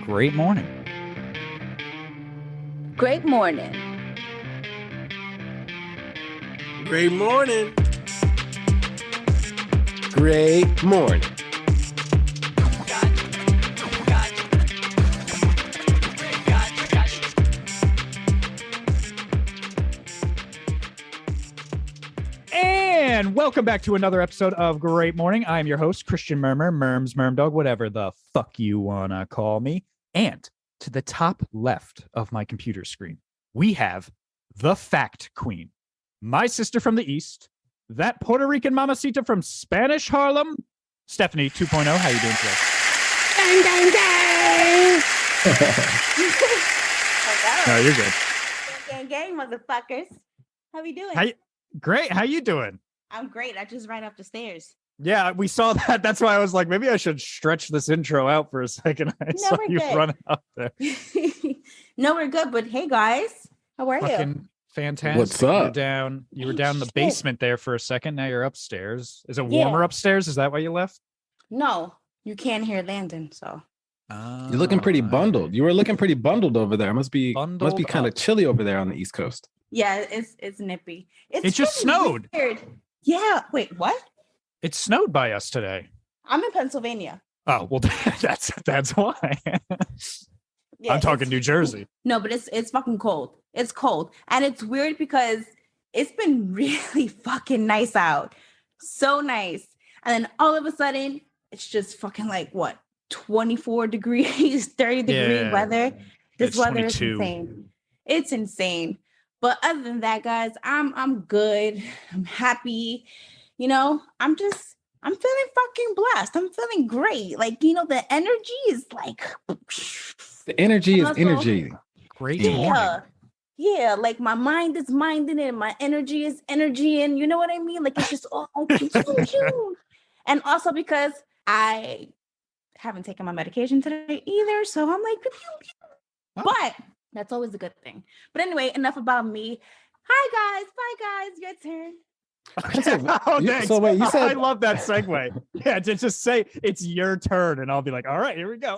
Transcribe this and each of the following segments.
Great morning. Great morning. Great morning. Great morning. And welcome back to another episode of Great Morning. I'm your host, Christian Murmer, Murms, Murmdog, whatever the fuck you wanna call me. And to the top left of my computer screen, we have the Fact Queen, my sister from the East, that Puerto Rican mamacita from Spanish Harlem, Stephanie 2.0. How you doing today? Gang, gang, gang. No, you're good. Gang, gang, motherfuckers. How we doing? Great. How you doing? I'm great. I just ran up the stairs. Yeah, we saw that. That's why I was like, maybe I should stretch this intro out for a second. I saw you run out there. No, we're good. But hey, guys, how are you? Fantastic. What's up? You were down in the Shit. basement there for a second. Now you're upstairs. Is it warmer upstairs? Is that why you left? No, you can't hear Landon. So You're looking pretty bundled. You were looking pretty bundled over there. Must be kind of chilly over there on the East Coast. yeah, it's nippy. It just really snowed. weird. Yeah. Wait, what? It snowed by us today. I'm in Pennsylvania. Oh, well, that's why. Yeah, I'm talking New Jersey. No, but it's fucking cold. It's cold. And it's weird because it's been really fucking nice out. So nice. And then all of a sudden, it's just fucking like what? 24 degrees, 30 degree weather. This It's weather is 22. insane. It's insane. But other than that, guys, I'm good. I'm happy. You know, I'm feeling fucking blessed. I'm feeling great. Like, you know, the energy is like The energy is Also- energy. Great Yeah. morning. Yeah, like my mind is minding and my energy is energy, and you know what I mean? Like it's just all and also because I haven't taken my medication today either, so I'm like, Oh. but that's always a good thing. But anyway, enough about me. Hi guys, bye guys, your turn. Oh, thanks. So wait, you I said love that segue. Yeah, to just say it's your turn, and I'll be like, all right, here we go.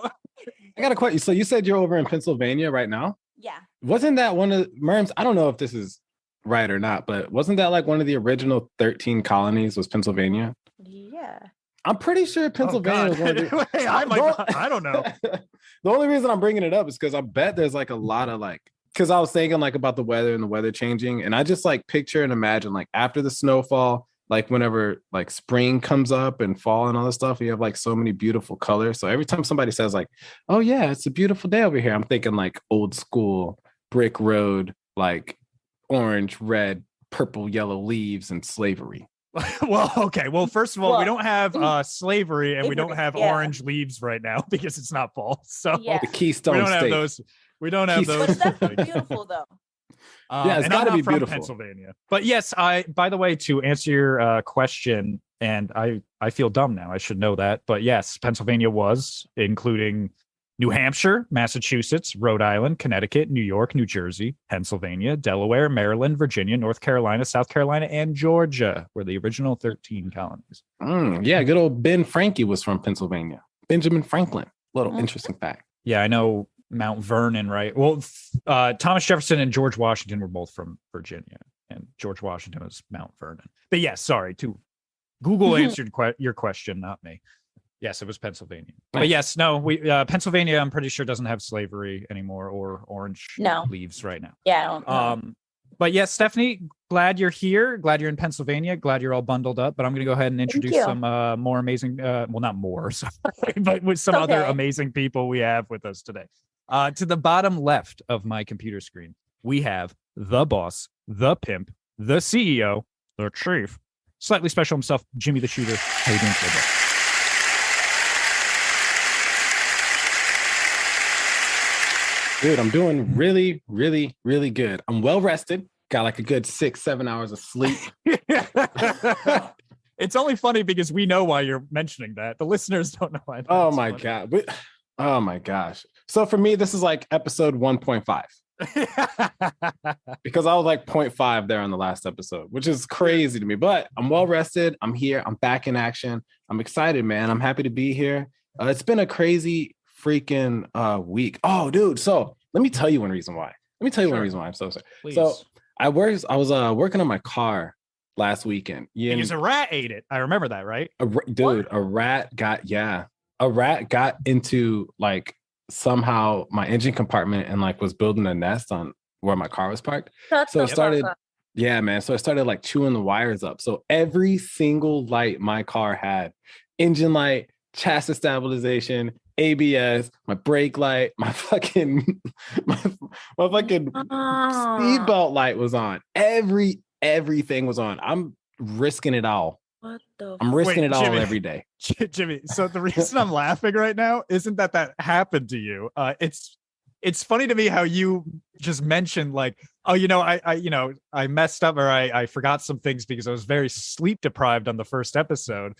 I got a question. So you said you're over in Pennsylvania right now? Yeah, Wasn't that one of Murms? I don't know if this is right or not, but wasn't that like one of the original 13 colonies was Pennsylvania? yeah. I'm pretty sure Pennsylvania was one of the, Wait, I don't know. The only reason I'm bringing it up is because I bet there's like a lot of like, because I was thinking like about the weather and the weather changing, and I just like picture and imagine like after the snowfall, like whenever like spring comes up and fall and all this stuff, you have like so many beautiful colors. So every time somebody says like, oh yeah, it's a beautiful day over here, I'm thinking like old school brick road, like orange, red, purple, yellow leaves and slavery. Well, okay. Well, first of all, we Well, don't have slavery, and we don't have yeah. orange leaves right now because it's not fall. So Yeah. The Keystone we don't have State. those. We don't have Keystone- those. But that's beautiful though. Yeah, it's and I'm gotta not be from beautiful. Pennsylvania. But yes, by the way, to answer your question, and I feel dumb now. I should know that. But yes, Pennsylvania was, including New Hampshire, Massachusetts, Rhode Island, Connecticut, New York, New Jersey, Pennsylvania, Delaware, Maryland, Virginia, North Carolina, South Carolina, and Georgia were the original 13 colonies. Yeah, good old Ben Frankie was from Pennsylvania. Benjamin Franklin. Little Mhm. interesting fact. Yeah, I know Mount Vernon, right? Well, Thomas Jefferson and George Washington were both from Virginia, and George Washington was Mount Vernon. But yes, sorry, to Google answered your question, not me. Yes, it was Pennsylvania. But yes, no, we Pennsylvania, I'm pretty sure doesn't have slavery anymore or orange No. leaves right now. Yeah, I don't know. But yes, Stephanie, glad you're here. Glad you're in Pennsylvania. Glad you're all bundled up. But I'm going to go ahead and introduce you. some more amazing, well, not more, sorry, but with some other Okay. amazing people we have with us today. To the bottom left of my computer screen, we have the boss, the pimp, the CEO, the chief, slightly special himself, Jimmy the Shooter. How you doing today? Dude, I'm doing really, really, really good. I'm well rested. Got like a good 6-7 hours of sleep. It's only funny because we know why you're mentioning that. The listeners don't know why. Oh that's my funny. God. Oh my gosh. So for me, this is like episode 1.5 because I was like 0.5 there on the last episode, which is crazy to me. But I'm well rested. I'm here. I'm back in action. I'm excited, man. I'm happy to be here. It's been a crazy freaking week. Oh, dude. So let me tell you one reason why. One reason why I'm so sorry. Please. So I was working on my car last weekend. Because a rat ate it. I remember that, right? A rat got into like somehow my engine compartment and like was building a nest on where my car was parked. So it started, yeah, man. So it started like chewing the wires up. So every single light my car had, engine light, chassis stabilization, ABS, my brake light, my fucking seatbelt light was on. Everything was on. I'm risking it all. I'm risking it all Jimmy, every day. Jimmy, so the reason I'm laughing right now isn't that happened to you. It's funny to me how you just mentioned like, oh, I messed up or I forgot some things because I was very sleep deprived on the first episode.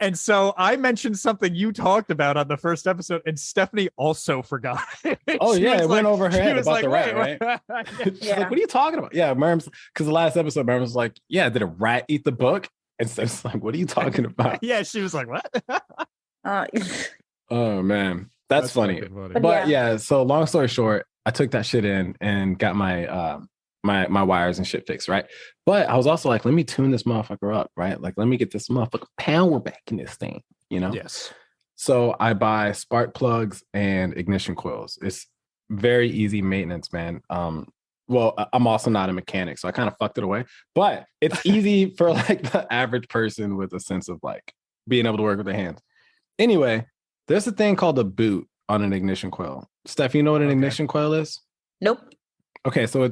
And so I mentioned something you talked about on the first episode, and Stephanie also forgot. Oh, yeah, it went over her head about the rat, right? She's Yeah. like, what are you talking about? Yeah, Murms, because the last episode, Murms was like, yeah, did a rat eat the book? And Steph's like, what are you talking about? Yeah, she was like, what? Oh, man. That's funny. But yeah, so long story short, I took that shit in and got my my wires and shit fixed, right? But I was also like, let me tune this motherfucker up, right? Like, let me get this motherfucker power back in this thing, you know? Yes. So I buy spark plugs and ignition coils. It's very easy maintenance, man. Well, I'm also not a mechanic, so I kind of fucked it away. But it's easy for like the average person with a sense of like being able to work with their hands. Anyway, there's a thing called a boot on an ignition coil. Steph, you know what an ignition coil is? Nope. Okay, so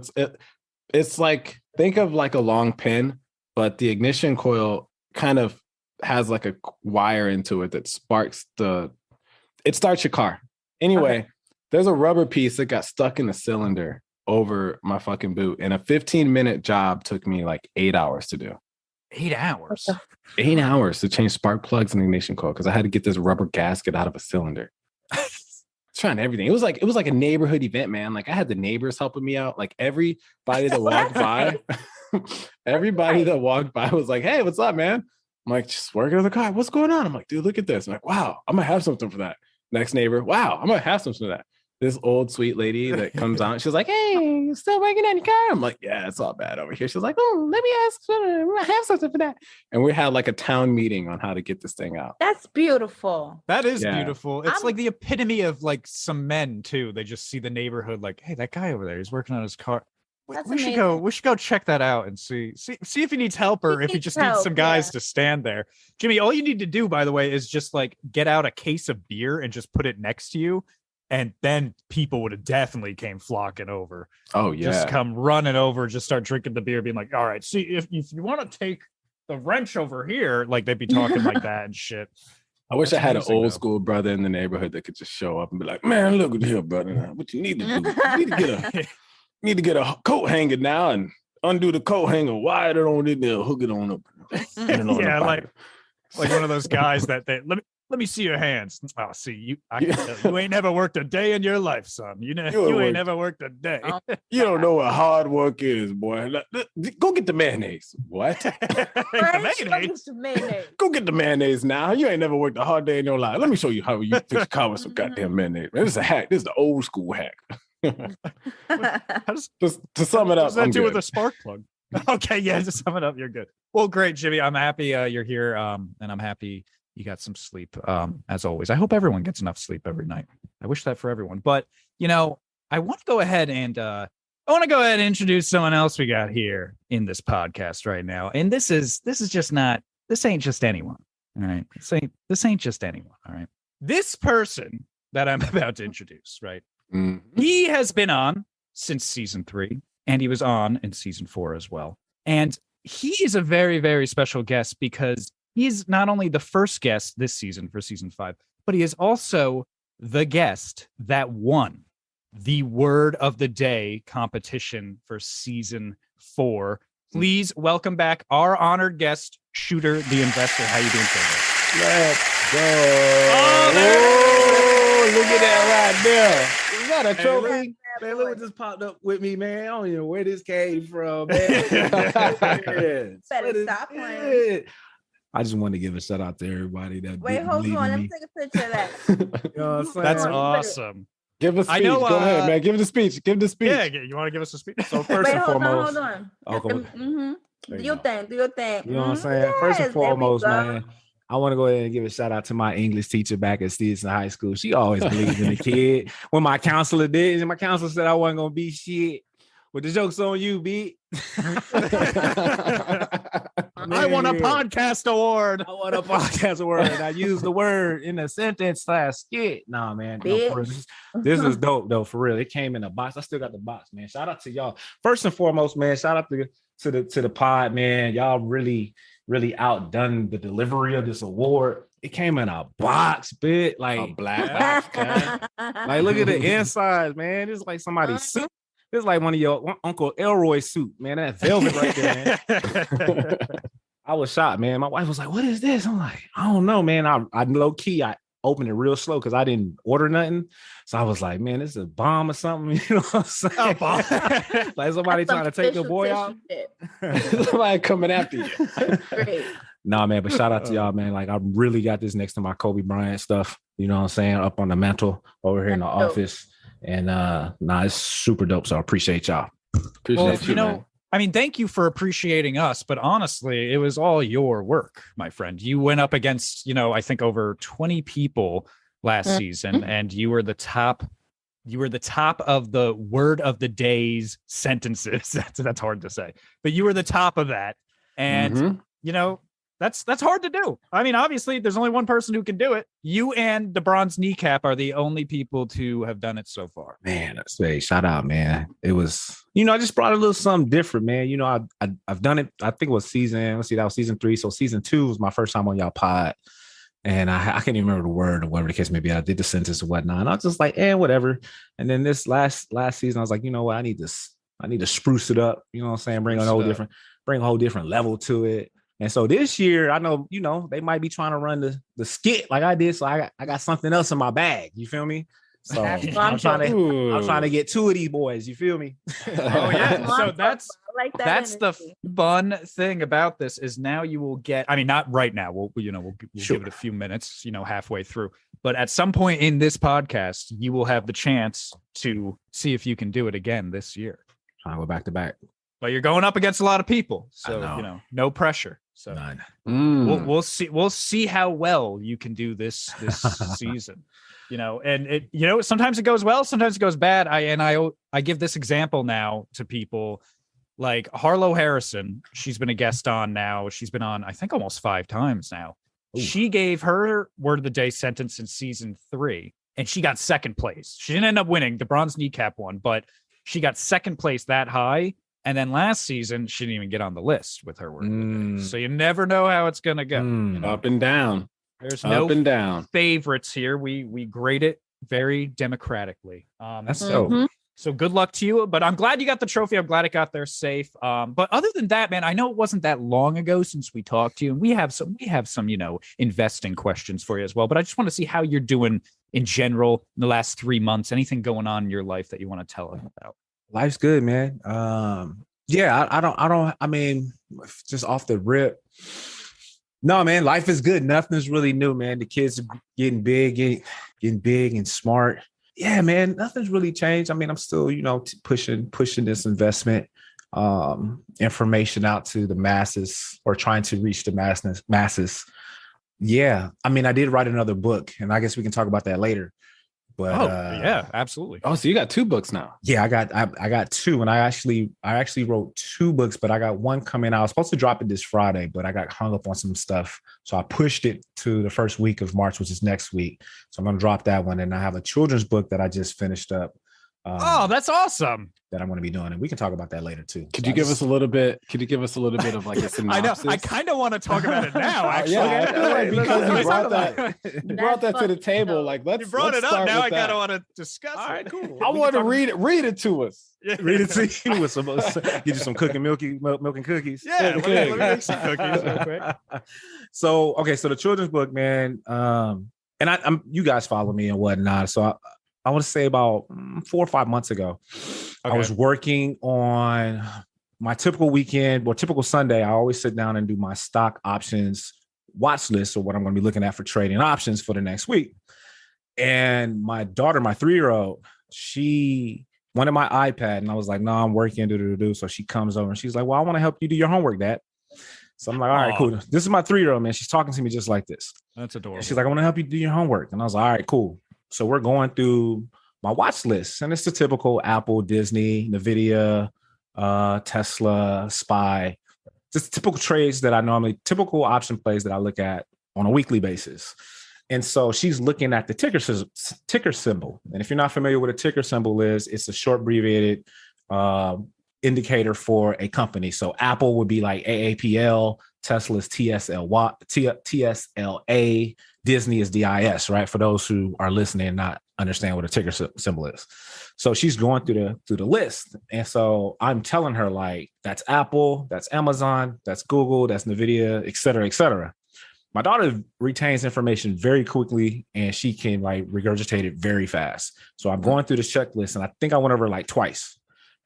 it's like, think of like a long pin, but the ignition coil kind of has like a wire into it that starts your car. Anyway, there's a rubber piece that got stuck in the cylinder over my fucking boot, and a 15-minute job took me like 8 hours to do. 8 hours. 8 hours to change spark plugs and ignition coil because I had to get this rubber gasket out of a cylinder. Trying everything. It was like a neighborhood event, man. Like I had the neighbors helping me out. Like everybody that walked by, was like, "Hey, what's up, man?" I'm like, "Just working on the car. What's going on?" I'm like, "Dude, look at this." I'm like, "Wow, I'm gonna have something for that." Next neighbor, "Wow, I'm gonna have something for that." This old sweet lady that comes out, she's like, "Hey, you still working on your car?" I'm like, "Yeah, it's all bad over here." She's like, "Oh, let me ask. I have something for that." And we had like a town meeting on how to get this thing out. That's beautiful. That is beautiful. It's like the epitome of like some men too. They just see the neighborhood like, hey, that guy over there, he's working on his car. We should go check that out and see if he needs help or if he just needs some guys to stand there. Jimmy, all you need to do, by the way, is just like get out a case of beer and just put it next to you. And then people would have definitely came flocking over. Oh, yeah. Just come running over, just start drinking the beer, being like, all right, see, if you want to take the wrench over here, like they'd be talking like that and shit. I wish I had an old school brother in the neighborhood that could just show up and be like, "Man, look at here, brother. What you need to do? You need to get a coat hanger now and undo the coat hanger, wire it on in there, hook it on up." Yeah, like one of those guys that let me see your hands. Oh, see, you ain't never worked a day in your life, son. You ain't never worked a day. You don't know what hard work is, boy. Go get the mayonnaise. What? Mayonnaise. Go get the mayonnaise now. You ain't never worked a hard day in your life. Let me show you how you fix a car with some goddamn mayonnaise. Man, this is a hack. This is the old school hack. Just to sum it up, what does that do with a spark plug? Okay, yeah, to sum it up, you're good. Well, great, Jimmy. I'm happy you're here, and I'm happy you got some sleep, as always. I hope everyone gets enough sleep every night. I wish that for everyone. But, I want to go ahead and introduce someone else we got here in this podcast right now. And this ain't just anyone. All right. This ain't just anyone. All right. This person that I'm about to introduce, right? Mm-hmm. He has been on since season 3, and he was on in season 4 as well. And he is a very, very special guest because he's not only the first guest this season for season 5, but he is also the guest that won the Word of the Day competition for season 4. Please welcome back our honored guest, Shooter the Investor. How you doing today? Let's go. Oh, look at that right there. Is that a trophy? Man, look what just popped up with me, man. I don't even know where this came from, man. Better stop playing. I just want to give a shout out to everybody that Wait, didn't hold believe on. in Let me me. take a picture of that. You know what I'm saying? That's Come on, awesome. Give a speech. I know, Go ahead, man. Give the speech. Give the speech. Yeah, you want to give us a speech? So first Wait, and hold foremost, on. Oh, come on. Mm-hmm. There Do you your go. thing. Do your thing. You know what I'm Mhm. saying? First and Yes, there we foremost, go. man, I want to go ahead and give a shout out to my English teacher back at Stevenson High School. She always believed in the kid. When my counselor did, and my counselor said I wasn't gonna be shit. But the joke's on you, B. I won a podcast award. I want a podcast word. I used the word in a sentence / skit. Nah, man. No, for real. This is dope, though. For real. It came in a box. I still got the box, man. Shout out to y'all. First and foremost, man. Shout out to the pod, man. Y'all really outdone the delivery of this award. It came in a box, bit like a black box. like look at the insides, man. It's like somebody's suit. It's like one of your Uncle Elroy's suit, man. That velvet right there, man. I was shocked, man. My wife was like, "What is this?" I'm like, "I don't know, man." I low key, I opened it real slow because I didn't order nothing. So I was like, "Man, this is a bomb or something." You know what I'm saying? A bomb. Like somebody trying to take the boy out. Somebody coming after you. Great. Nah, man, but shout out to y'all, man. Like I really got this next to my Kobe Bryant stuff. You know what I'm saying? Up on the mantle over here in the office. And it's super dope. So I appreciate y'all. Appreciate you, man. I mean, thank you for appreciating us, but honestly, it was all your work, my friend. You went up against, I think over 20 people last season, and you were the top of the word of the day's sentences. That's hard to say, but you were the top of that. And that's hard to do. I mean, obviously, there's only one person who can do it. You and the bronze kneecap are the only people to have done it so far. Man, shout out, man. It was, I just brought a little something different, man. I've done it. I think it was that was season 3. So season 2 was my first time on y'all pod. And I can't even remember the word or whatever the case may be. I did the sentence or whatnot. And I was just like, whatever. And then this last season, I was like, you know what? I need to spruce it up. You know what I'm saying? Bring a whole different level to it. And so this year, I know, they might be trying to run the skit like I did. So I got something else in my bag. You feel me? So I'm trying to get 2 of these boys. You feel me? Oh yeah. So that's that's the fun thing about this is now you will get. I mean, not right now. We'll give it a few minutes. Halfway through. But at some point in this podcast, you will have the chance to see if you can do it again this year. Trying to go back to back. But you're going up against a lot of people, so no pressure. So we'll see. We'll see how well you can do this season. And it sometimes it goes well, sometimes it goes bad. I give this example now to people like Harlow Harrison. She's been a guest on now. She's been on I think almost 5 times now. Ooh. She gave her word of the day sentence in season 3, and she got second place. She didn't end up winning. The bronze kneecap won, but she got second place that high. And then last season, she didn't even get on the list with her word. So you never know how it's going to go. Up and down. There's up and down favorites here. We grade it very democratically. That's dope. So good luck to you. But I'm glad you got the trophy. I'm glad it got there safe. But other than that, man, I know it wasn't that long ago since we talked to you, and we have some investing questions for you as well. But I just want to see how you're doing in general in the last 3 months. Anything going on in your life that you want to tell us about? Life's good, man. I mean, just off the rip. No, man, life is good. Nothing's really new, man. The kids are getting big and smart. Yeah, man, nothing's really changed. I mean, I'm still, pushing this investment information out to the masses, or trying to reach the masses. Yeah. I mean, I did write another book, and I guess we can talk about that later. But yeah, absolutely. Oh, so you got 2 books now? Yeah, I got 2, and I actually wrote 2 books, but I got one coming out. I was supposed to drop it this Friday, but I got hung up on some stuff, so I pushed it to the first week of March, which is next week. So I'm gonna drop that one, and I have a children's book that I just finished up. That's awesome. That I'm going to be doing, and we can talk about that later too. Could you give us a little bit of like a synopsis? I know. I kind of want to talk about it now. Actually, I feel like because you brought that to the table. Like you brought it up. Now I kind of want to discuss. All right, cool. I want to read it to us. Yeah. Read it to you with some. Get you some milk and cookies. Yeah, let me make some cookies real quick. So the children's book, man. And I'm you guys follow me and whatnot. So I want to say about 4 or 5 months ago, I was working on my typical weekend or typical Sunday. I always sit down and do my stock options watch list or what I'm going to be looking at for trading options for the next week. And my daughter, my 3-year-old, she wanted my iPad, and I was like, no, I'm working. So she comes over and she's like, well, I want to help you do your homework, Dad. So I'm like, all right, cool. This is my 3-year-old, man. She's talking to me just like this. That's adorable. And she's like, I want to help you do your homework. And I was like, all right, cool. So we're going through my watch list, and it's the typical Apple, Disney, Nvidia, Tesla, SPY, just typical trades that I normally, typical option plays that I look at on a weekly basis. And so she's looking at the ticker symbol. And if you're not familiar with what a ticker symbol is, it's a short abbreviated indicator for a company. So Apple would be like AAPL, Tesla's TSLA, Disney is DIS, right? For those who are listening and not understand what a ticker symbol is. So she's going through the list. And so I'm telling her, like, that's Apple, that's Amazon, that's Google, that's Nvidia, et cetera, et cetera. My daughter retains information very quickly, and she can like regurgitate it very fast. So I'm going through the checklist, and I think I went over like twice.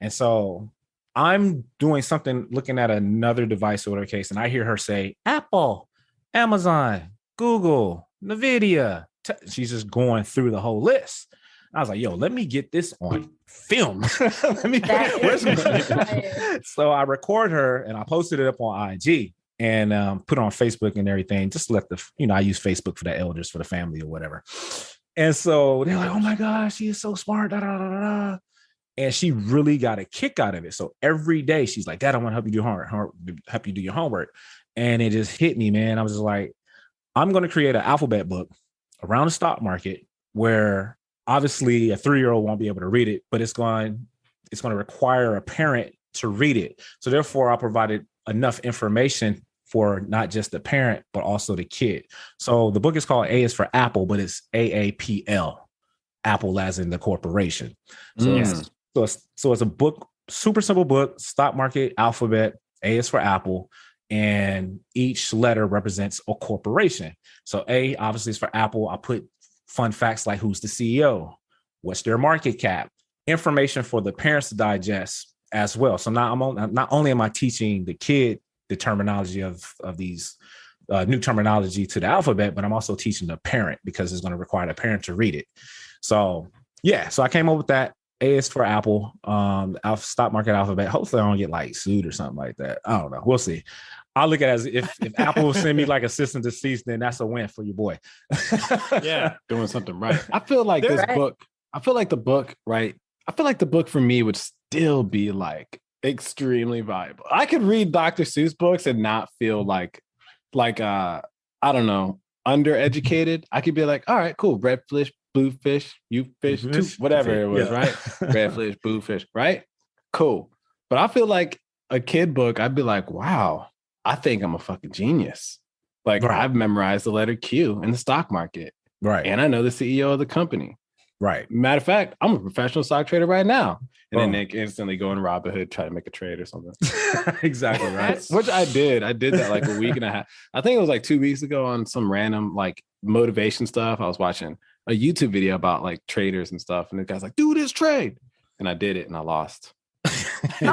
And so I'm doing something, looking at another device or whatever case, and I hear her say, Apple, Amazon, Google, Nvidia. She's just going through the whole list. I was like, yo, let me get this on film. So I record her and I posted it up on IG and put it on Facebook and everything. Just let I use Facebook for the elders, for the family or whatever. And so they're like, oh my gosh, she is so smart. Da, da, da, da, da. And she really got a kick out of it. So every day she's like, Dad, I want to help you do help you do your homework. And it just hit me, man. I was just like, I'm going to create an alphabet book around the stock market where obviously a 3-year-old won't be able to read it, but it's going to require a parent to read it. So therefore, I provided enough information for not just the parent, but also the kid. So the book is called A is for Apple, but it's AAPL, Apple as in the corporation. So it's a book, super simple book, stock market, alphabet, A is for Apple, and each letter represents a corporation. So A obviously is for Apple. I put fun facts like who's the CEO, what's their market cap, information for the parents to digest as well. So not only am I teaching the kid the terminology of these new terminology to the alphabet, but I'm also teaching the parent because it's going to require the parent to read it. So yeah, so I came up with that. A is for Apple, stock market alphabet. Hopefully I don't get like sued or something like that. I don't know. We'll see. I'll look at it as if Apple send me like a cease and desist, then that's a win for your boy. Yeah, doing something right. I feel like the book for me would still be like extremely valuable. I could read Dr. Seuss books and not feel like I don't know, undereducated. I could be like, all right, cool, red fish, blue fish, you fish, whatever it was, right? Red fish, blue fish, right? Cool. But I feel like a kid book, I'd be like, wow, I think I'm a fucking genius. Like I've memorized the letter Q in the stock market. Right. And I know the CEO of the company. Right. Matter of fact, I'm a professional stock trader right now. And then Nick instantly go in Robinhood, try to make a trade or something. Exactly. Right. Which I did. I did that like a week and a half. I think it was like 2 weeks ago on some random like motivation stuff. I was watching a YouTube video about like traders and stuff. And the guy's like, do this trade. And I did it and I lost. That's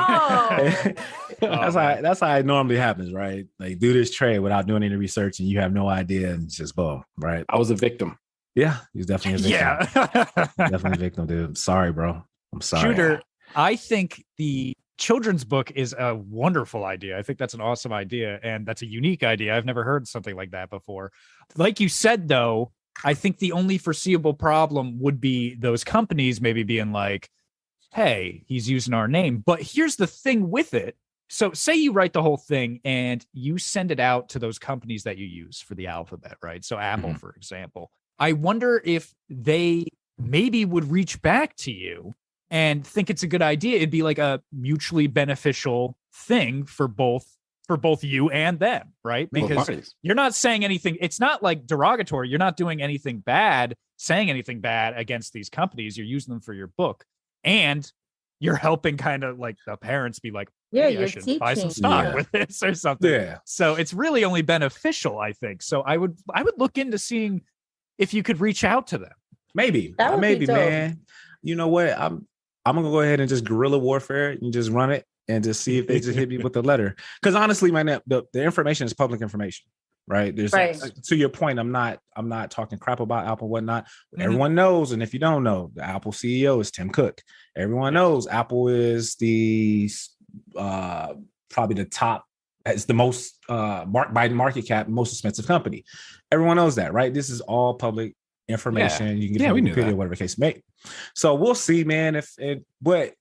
how it normally happens, right? Like do this trade without doing any research and you have no idea and it's just boom, right? I was a victim. Yeah, he's definitely a victim. Yeah. Definitely a victim, dude. Sorry, bro. I'm sorry. Shooter, I think the children's book is a wonderful idea. I think that's an awesome idea. And that's a unique idea. I've never heard something like that before. Like you said, though, I think the only foreseeable problem would be those companies maybe being like, hey, he's using our name. But here's the thing with it. So say you write the whole thing and you send it out to those companies that you use for the alphabet, right? So Apple, for example. I wonder if they maybe would reach back to you and think it's a good idea. It'd be like a mutually beneficial thing for both you and them, right? Because you're not saying anything. It's not like derogatory. You're not doing anything bad, saying anything bad against these companies. You're using them for your book. And you're helping kind of like the parents be like, hey, I should buy some stock with this or something. Yeah. So it's really only beneficial, I think. So I would look into seeing if you could reach out to them. Maybe, man. You know what? I'm gonna go ahead and just guerrilla warfare and just run it and just see if they just hit me with the letter. Because honestly, man, the information is public information. right? There's Right. to your point, I'm not talking crap about Apple, whatnot. Everyone knows, and if you don't know, the Apple CEO is Tim Cook. Everyone knows Apple is the probably the top, it's the most by market cap, most expensive company. Everyone knows that, right? This is all public information. You can get it on Wikipedia, whatever the case may be. So we'll see, man. But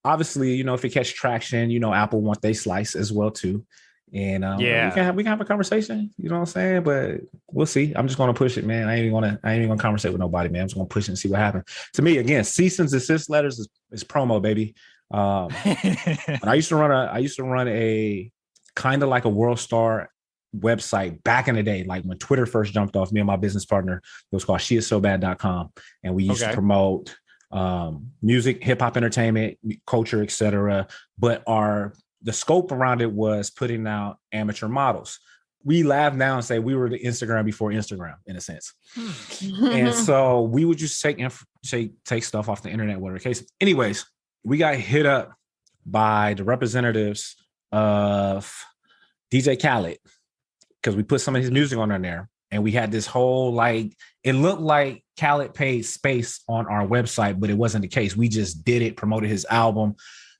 obviously, you know, if it catches traction, you know, Apple want they slice as well too. And we can have a conversation, you know what I'm saying? But we'll see. I'm just gonna push it, man. I ain't even gonna conversate with nobody, man. I'm just gonna push it and see what happens. To me, again, cease and desist letters is promo, baby. When I used to run a kind of like a World Star website back in the day, like when Twitter first jumped off. Me and my business partner, it was called sheissobad.com, and we used to promote music, hip-hop, entertainment, culture, etc. But the scope around it was putting out amateur models. We laugh now and say we were the Instagram before Instagram, in a sense. And so we would just take stuff off the internet, whatever the case. Anyways, we got hit up by the representatives of DJ Khaled because we put some of his music on there. And we had this whole, like, it looked like Khaled paid space on our website, but it wasn't the case. We just did it, promoted his album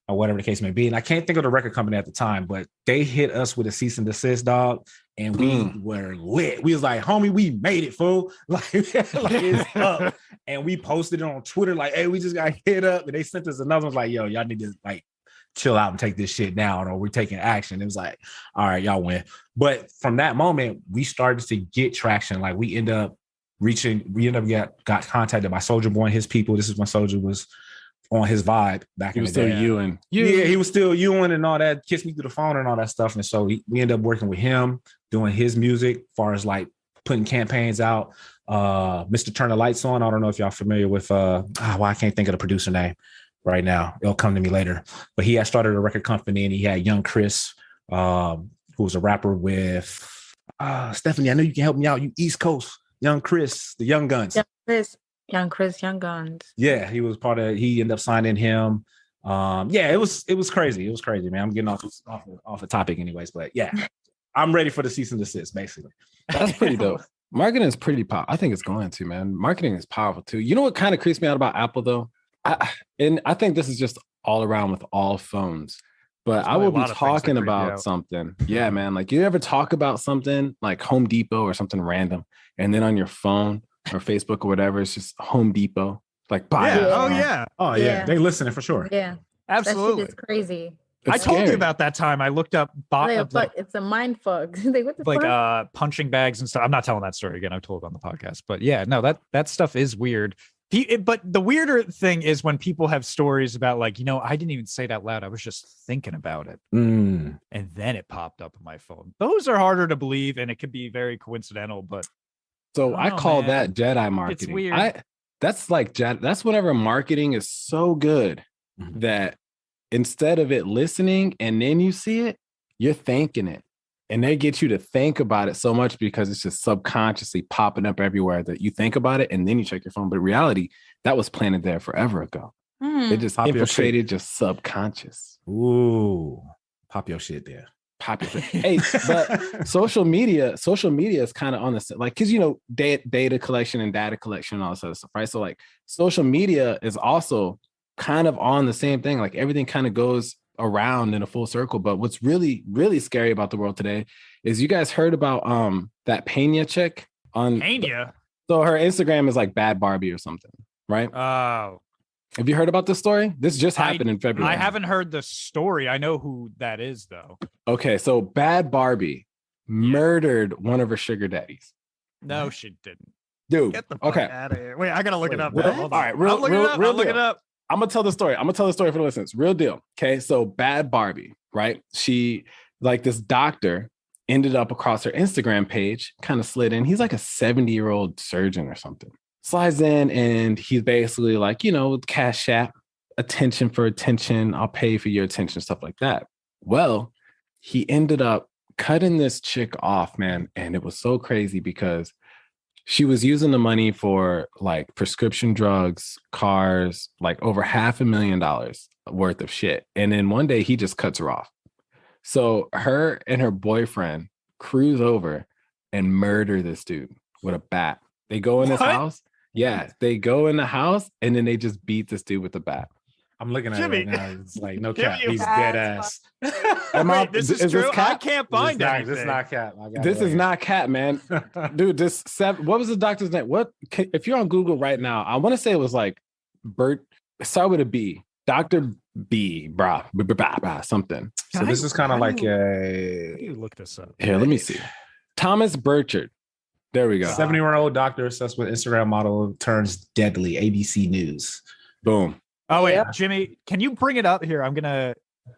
or whatever the case may be. And I can't think of the record company at the time, but they hit us with a cease and desist, dog. And we were lit. We was like, homie, we made it, fool. Like it's up. And we posted it on Twitter, like, hey, we just got hit up. And they sent us another one, like, yo, y'all need to, like, chill out and take this shit down, or we're taking action. It was like, all right, y'all win. But from that moment, we started to get traction. Like we end up got contacted by Soulja Boy and his people. This is when Soulja was on his vibe back in the day. He was still Ewing and all that, kissed me through the phone and all that stuff. And so we ended up working with him, doing his music, as far as like putting campaigns out. Mr. Turn the Lights On. I don't know if y'all familiar with I can't think of the producer name right now. It'll come to me later. But he had started a record company, and he had Young Chris, who was a rapper with Stephanie. I know you can help me out. You East Coast, Young Chris, the Young Guns. Young Chris, Young Guns. Yeah, he was he ended up signing him. It was crazy. It was crazy, man. I'm getting off the topic anyways, but yeah, I'm ready for the cease and desist, basically. That's pretty dope. Marketing is pretty powerful. I think it's going to, man. Marketing is powerful too. You know what kind of creeps me out about Apple though? I think this is just all around with all phones, but I will be talking about something. Yeah, man. Like you ever talk about something like Home Depot or something random, and then on your phone or Facebook or whatever, it's just Home Depot. Like buy it. Oh yeah. They listening for sure. Yeah. Absolutely. It's crazy. I told you about that time. I looked up it's a mind fuck. Like what the fuck? Punching bags and stuff. I'm not telling that story again. I've told it on the podcast, but yeah, no, that stuff is weird. But the weirder thing is when people have stories about like, I didn't even say that loud. I was just thinking about it. And then it popped up on my phone. Those are harder to believe, and it could be very coincidental, but I call that Jedi marketing. It's weird. That's whenever marketing is so good that instead of it listening and then you see it, you're thanking it. And they get you to think about it so much because it's just subconsciously popping up everywhere that you think about it and then you check your phone. But in reality, that was planted there forever ago. It just infiltrated your subconscious. Ooh, pop your shit there. Pop your shit. Hey, but social media is kind of on the like, because data collection and data collection and all this other stuff, right? So like social media is also kind of on the same thing. Like everything kind of goes around in a full circle. But what's really, really scary about the world today is you guys heard about that Pena chick on Pena. So her Instagram is like Bad Barbie or something, right? Oh. Have you heard about this story? This just happened in February. I haven't heard the story. I know who that is though. Okay, so Bad Barbie murdered one of her sugar daddies. No, she didn't. Dude, get the fuck out of here. Wait, I gotta look it up. All right, I'll look it up. I'm gonna tell the story. For the listeners. Real deal. Okay. So Bad Barbie, right? She, like, this doctor ended up across her Instagram page, kind of slid in. He's like a 70-year-old surgeon or something. Slides in and he's basically like, cash app, attention for attention. I'll pay for your attention, stuff like that. Well, he ended up cutting this chick off, man. And it was so crazy because she was using the money for like prescription drugs, cars, like over $500,000 worth of shit. And then one day he just cuts her off. So her and her boyfriend cruise over and murder this dude with a bat. They go in his house. Yeah, they go in the house and then they just beat this dude with a bat. I'm looking at Jimmy. it right now. It's like no cap. Jimmy, He's that's dead ass. Wait, this is true. I can't find anything. This is not cap. This is not cat, man. Dude, what was the doctor's name? If you're on Google right now, I want to say it was like Bert, start with a B. Dr. B, something. So this is kind of like You look this up. Here, let me see. Thomas Burchard. There we go. 70-year-old doctor obsessed with Instagram model turns deadly. ABC News. Boom. Oh wait, Yep. Jimmy, can you bring it up here? I'm gonna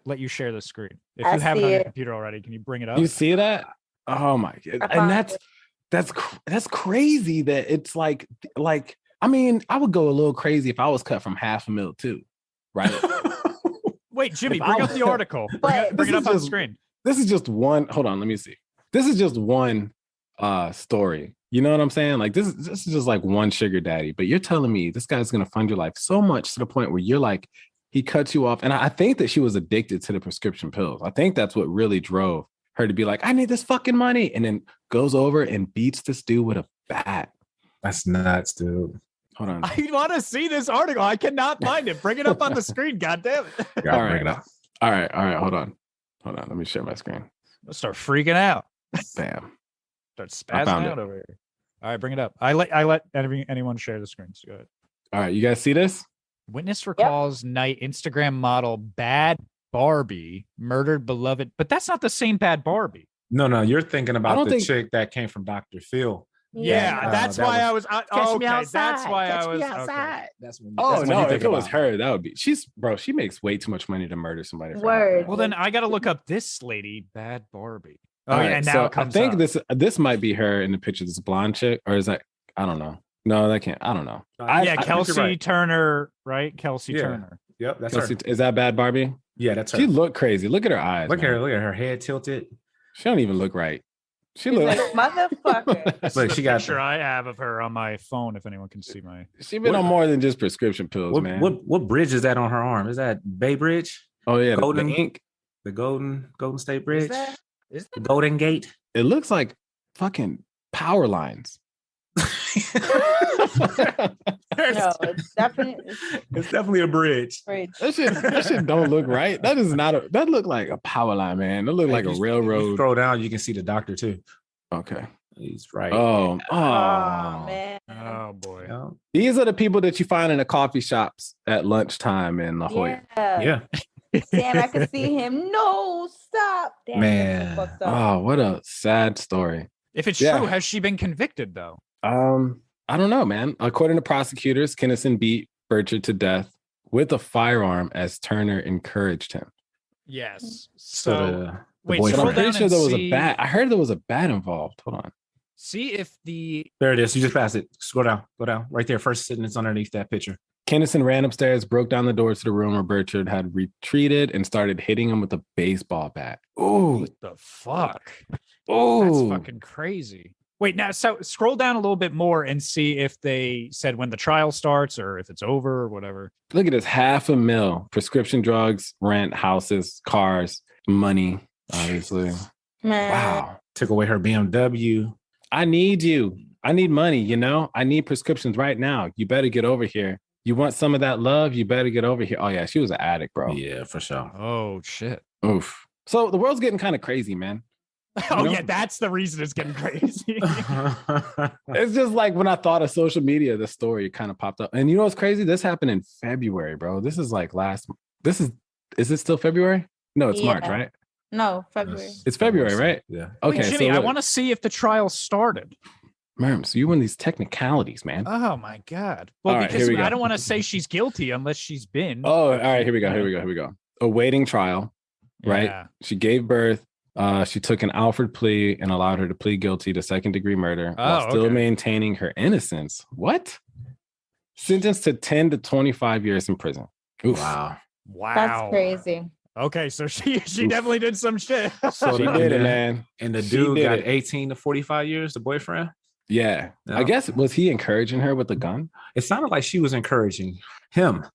let you share the screen. If I you have it see on your it. computer already, can you bring it up? You see that? Oh my god. I And found that's crazy that it's like I mean, I would go a little crazy if I was cut from $500,000 too. Right? Wait, Jimmy, If bring I- up the article. But Bring it this up is on the just- screen. This is just one. Hold on, let me see. This is just one story. You know what I'm saying? Like this is just like one sugar daddy, but you're telling me this guy's gonna fund your life so much to the point where you're like, he cuts you off. And I think that she was addicted to the prescription pills. I think that's what really drove her to be like, I need this fucking money. And then goes over and beats this dude with a bat. That's nuts, dude. Hold on. I want to see this article. I cannot find it. Bring it up on the screen. God damn it. Gotta All right. bring it up. All right. Hold on. Let me share my screen. I'll start freaking out. Bam. Start I spazzing found out it. over here. All right, bring it up. I let anyone share the screen. So go ahead. All right. You guys see this? Witness recalls night Instagram model Bad Barbie murdered beloved, but that's not the same Bad Barbie. No, you're thinking I about don't the think- chick that came from Dr. Phil. Yeah, that's that why was- I was. Catch okay, me outside. that's why Catch I was. me Okay. outside. That's when. Oh that's when no! you think If it was about her, that would be. She makes way too much money to murder somebody. for Word. that. Well, then I got to look up this lady, Bad Barbie. Oh, All yeah, right, and now so it comes I think up. this might be her in the picture. This blonde chick, or is that? I don't know. No, that can't. I don't know. I Yeah, think Kelsey you're right. Turner, right? Kelsey Yeah. Turner. Yep, that's Kelsey, her. is that Bad Barbie? Yeah, that's her. She look crazy. Look at her eyes. Look at man. her. Look at her head tilted. She don't even look right. She He's look. like, motherfucker. This Look, is she the got picture I have of her on my phone. If anyone can see my. She been on more than just prescription pills, man. What bridge is that on her arm? Is that Bay Bridge? Oh yeah, Golden- the ink. The Golden State Bridge? Is The Golden Gate? It looks like fucking power lines. No, it's definitely It's definitely a bridge. bridge. That shit don't look right. That is not a. That look like a power line, man. That look like a If you railroad. scroll down, you can see the doctor too. Okay. He's right. Oh, Oh man. Oh boy. Yeah. These are the people that you find in the coffee shops at lunchtime in La Jolla. Yeah. Damn, I could see him. No, stop. Damn, Man. that's fucked up. Oh, what a sad story. If it's Yeah. true, has she been convicted though? I don't know, man. According to prosecutors, Kinnison beat Burchard to death with a firearm as Turner encouraged him. Yes. So the wait, boyfriend. But I'm scroll pretty down sure and there was see- a bat. I heard there was a bat involved. Hold on. See if the There it is. You just passed it. Scroll down. Go down. Right there. First sentence underneath that picture. Kinnison ran upstairs, broke down the doors to the room where Burchard had retreated, and started hitting him with a baseball bat. Ooh, what the fuck? That's ooh. fucking crazy. Wait, now so scroll down a little bit more and see if they said when the trial starts or if it's over or whatever. Look at this, $500,000. Prescription drugs, rent, houses, cars, money, obviously. Man. Wow. Took away her BMW. I need you. I need money, you know? I need prescriptions right now. You better get over here. You want some of that love? You better get over here. Oh, yeah, she was an addict, bro. Yeah, for sure. Oh shit. Oof. So the world's getting kind of crazy, man. Oh know? yeah, that's the reason it's getting crazy. It's just like when I thought of social media, the story kind of popped up. And you know what's crazy? This happened in February, bro. This is like is it still February? No, it's March, Yeah. right? No, February. It's February, right? Yeah. Okay, Wait, Jimmy, so I look, want to see if the trial started. Murms, you win these technicalities, man. Oh my god. Well, All right, because here we I go. don't want to say she's guilty unless she's been. Oh, all right, here we go. Awaiting trial, right? Yeah. She gave birth. She took an Alfred plea and allowed her to plead guilty to second-degree murder while Oh, still okay. maintaining her innocence. What? Sentenced to 10 to 25 years in prison. Oof. Wow. Wow. That's crazy. Okay, so she Oof. definitely did some shit. So She the- did it, and the- man. And the She dude did got it. 18 to 45 years, the boyfriend. Yeah. Yeah. I guess, was he encouraging her with the gun It sounded like she was encouraging him.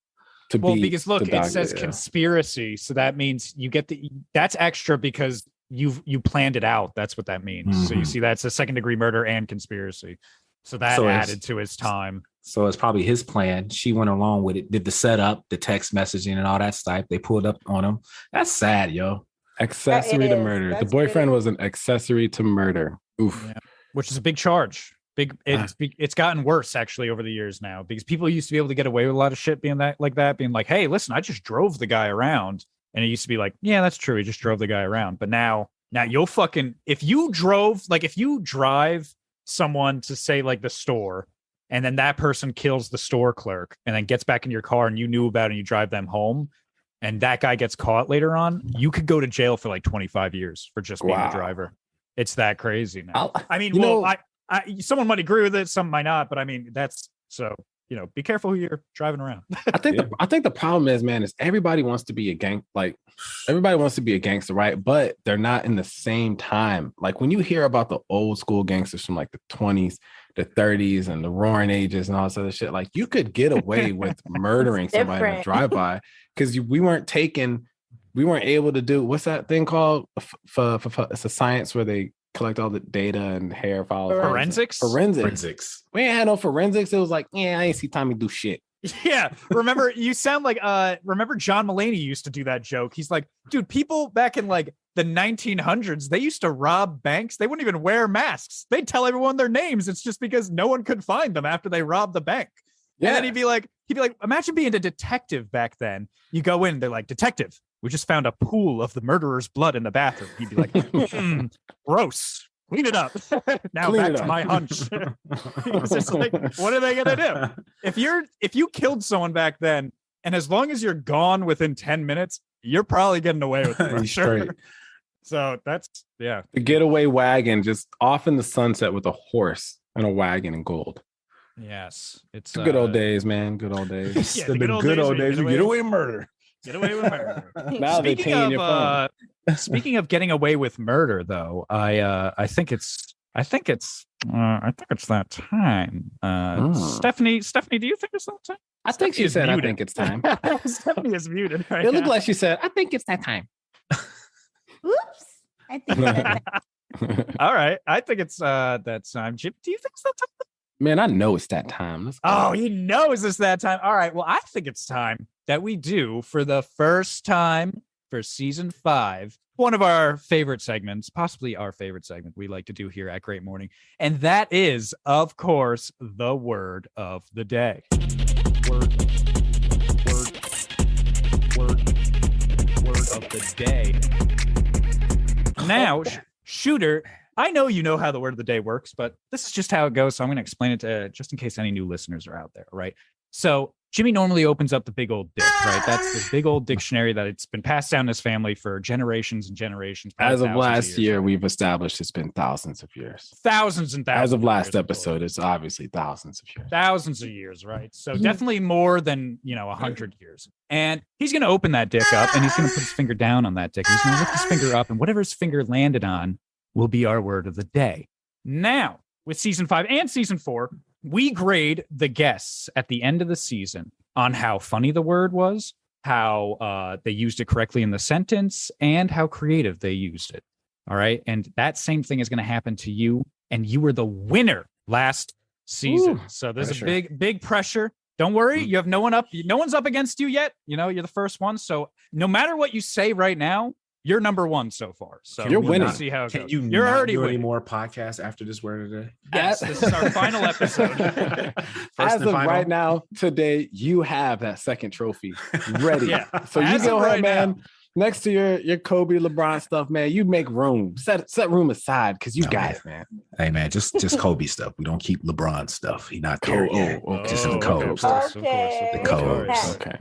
to Well, beat because look, the it doctor? says yeah. conspiracy, so that means you get that's extra because you planned it out. That's what that means. So you see, that's a second degree murder and conspiracy. So that added to his time. So it's probably his plan. She went along with it, did the setup, the text messaging, and all that stuff. They pulled up on him. That's sad, yo. Accessory to murder. The boyfriend was an accessory to murder. Oof. Yeah. Which is a big charge. It's gotten worse actually over the years now, because people used to be able to get away with a lot of shit being like, hey, listen, I just drove the guy around. And it used to be like, yeah, that's true. He just drove the guy around. But now you'll fucking, if you drive someone to say like the store, and then that person kills the store clerk and then gets back in your car and you knew about it and you drive them home, and that guy gets caught later on, you could go to jail for like 25 years for just being a driver. It's that crazy now. Someone might agree with it, some might not, but I mean, that's so, be careful who you're driving around. I think the problem is, man, is everybody wants to be a gangster, right? But they're not in the same time. Like when you hear about the old school gangsters from like the 20s, the 30s, and the roaring ages and all this other shit, like you could get away with murdering somebody in a drive-by because we weren't able to do, what's that thing called? It's a science where they collect all the data and hair files. Forensics. We ain't had no forensics. It was like, yeah, I ain't see Tommy do shit. Yeah. Remember, you sound like remember John Mulaney used to do that joke. He's like, dude, people back in like the 1900s, they used to rob banks. They wouldn't even wear masks. They'd tell everyone their names. It's just because no one could find them after they robbed the bank. Yeah. And then he'd be like, imagine being a detective back then. You go in, they're like, detective, we just found a pool of the murderer's blood in the bathroom. He'd be like, gross. Clean it up. Now back to my hunch. It's just like, what are they gonna do? If you killed someone back then, and as long as you're gone within 10 minutes, you're probably getting away with it. For sure. So that's the getaway wagon just off in the sunset with a horse and a wagon in gold. Yes, it's good old days, man. Good old days. Yeah, the good old days. You get away with murder. Get away with murder. Now they paying your phone. Speaking of getting away with murder, though, I think it's that time. Stephanie, do you think it's that time? I think she said, muted. I think it's time. Stephanie is muted. Right it looked like she said, I think it's that time. Oops. I think it's that time. All right. I think it's that time. Jim, do you think it's that time? Man, I know it's that time. Oh, he knows it's that time. All right. Well, I think it's time that we do, for the first time for season 5, one of our favorite segments, possibly our favorite segment we like to do here at Great Morning. And that is, of course, the word of the day. Word of the day. Now, Shooter, I know you know how the word of the day works, but this is just how it goes. So I'm going to explain it to, just in case any new listeners are out there, right? So Jimmy normally opens up the big old dick, right? That's this big old dictionary that it's been passed down in his family for generations and generations. As of last year, we've established it's been thousands of years. Thousands and thousands. As of last episode, it's obviously thousands of years. Thousands of years, right? So definitely more than, 100 years. And he's going to open that dick up, and he's going to put his finger down on that dick. He's going to lift his finger up, and whatever his finger landed on will be our word of the day. Now, with season 5 and season 4, we grade the guests at the end of the season on how funny the word was, how they used it correctly in the sentence, and how creative they used it. All right. And that same thing is going to happen to you. And you were the winner last season. So there's a big pressure. Don't worry. You have no one up. No one's up against you yet. You're the first one. So no matter what you say right now, you're number 1 so far. So you're winning. See how it goes. You're already winning. Any more podcasts after this word of the day? Yes, this is our final episode. As of right now, today, you have that second trophy ready. So you go ahead, man. Next to your Kobe, LeBron stuff, man, you make room. Set room aside because you guys, man. Hey, man, just Kobe stuff. We don't keep LeBron stuff. He's not there yet. Just in the codes. Okay. The codes. Okay.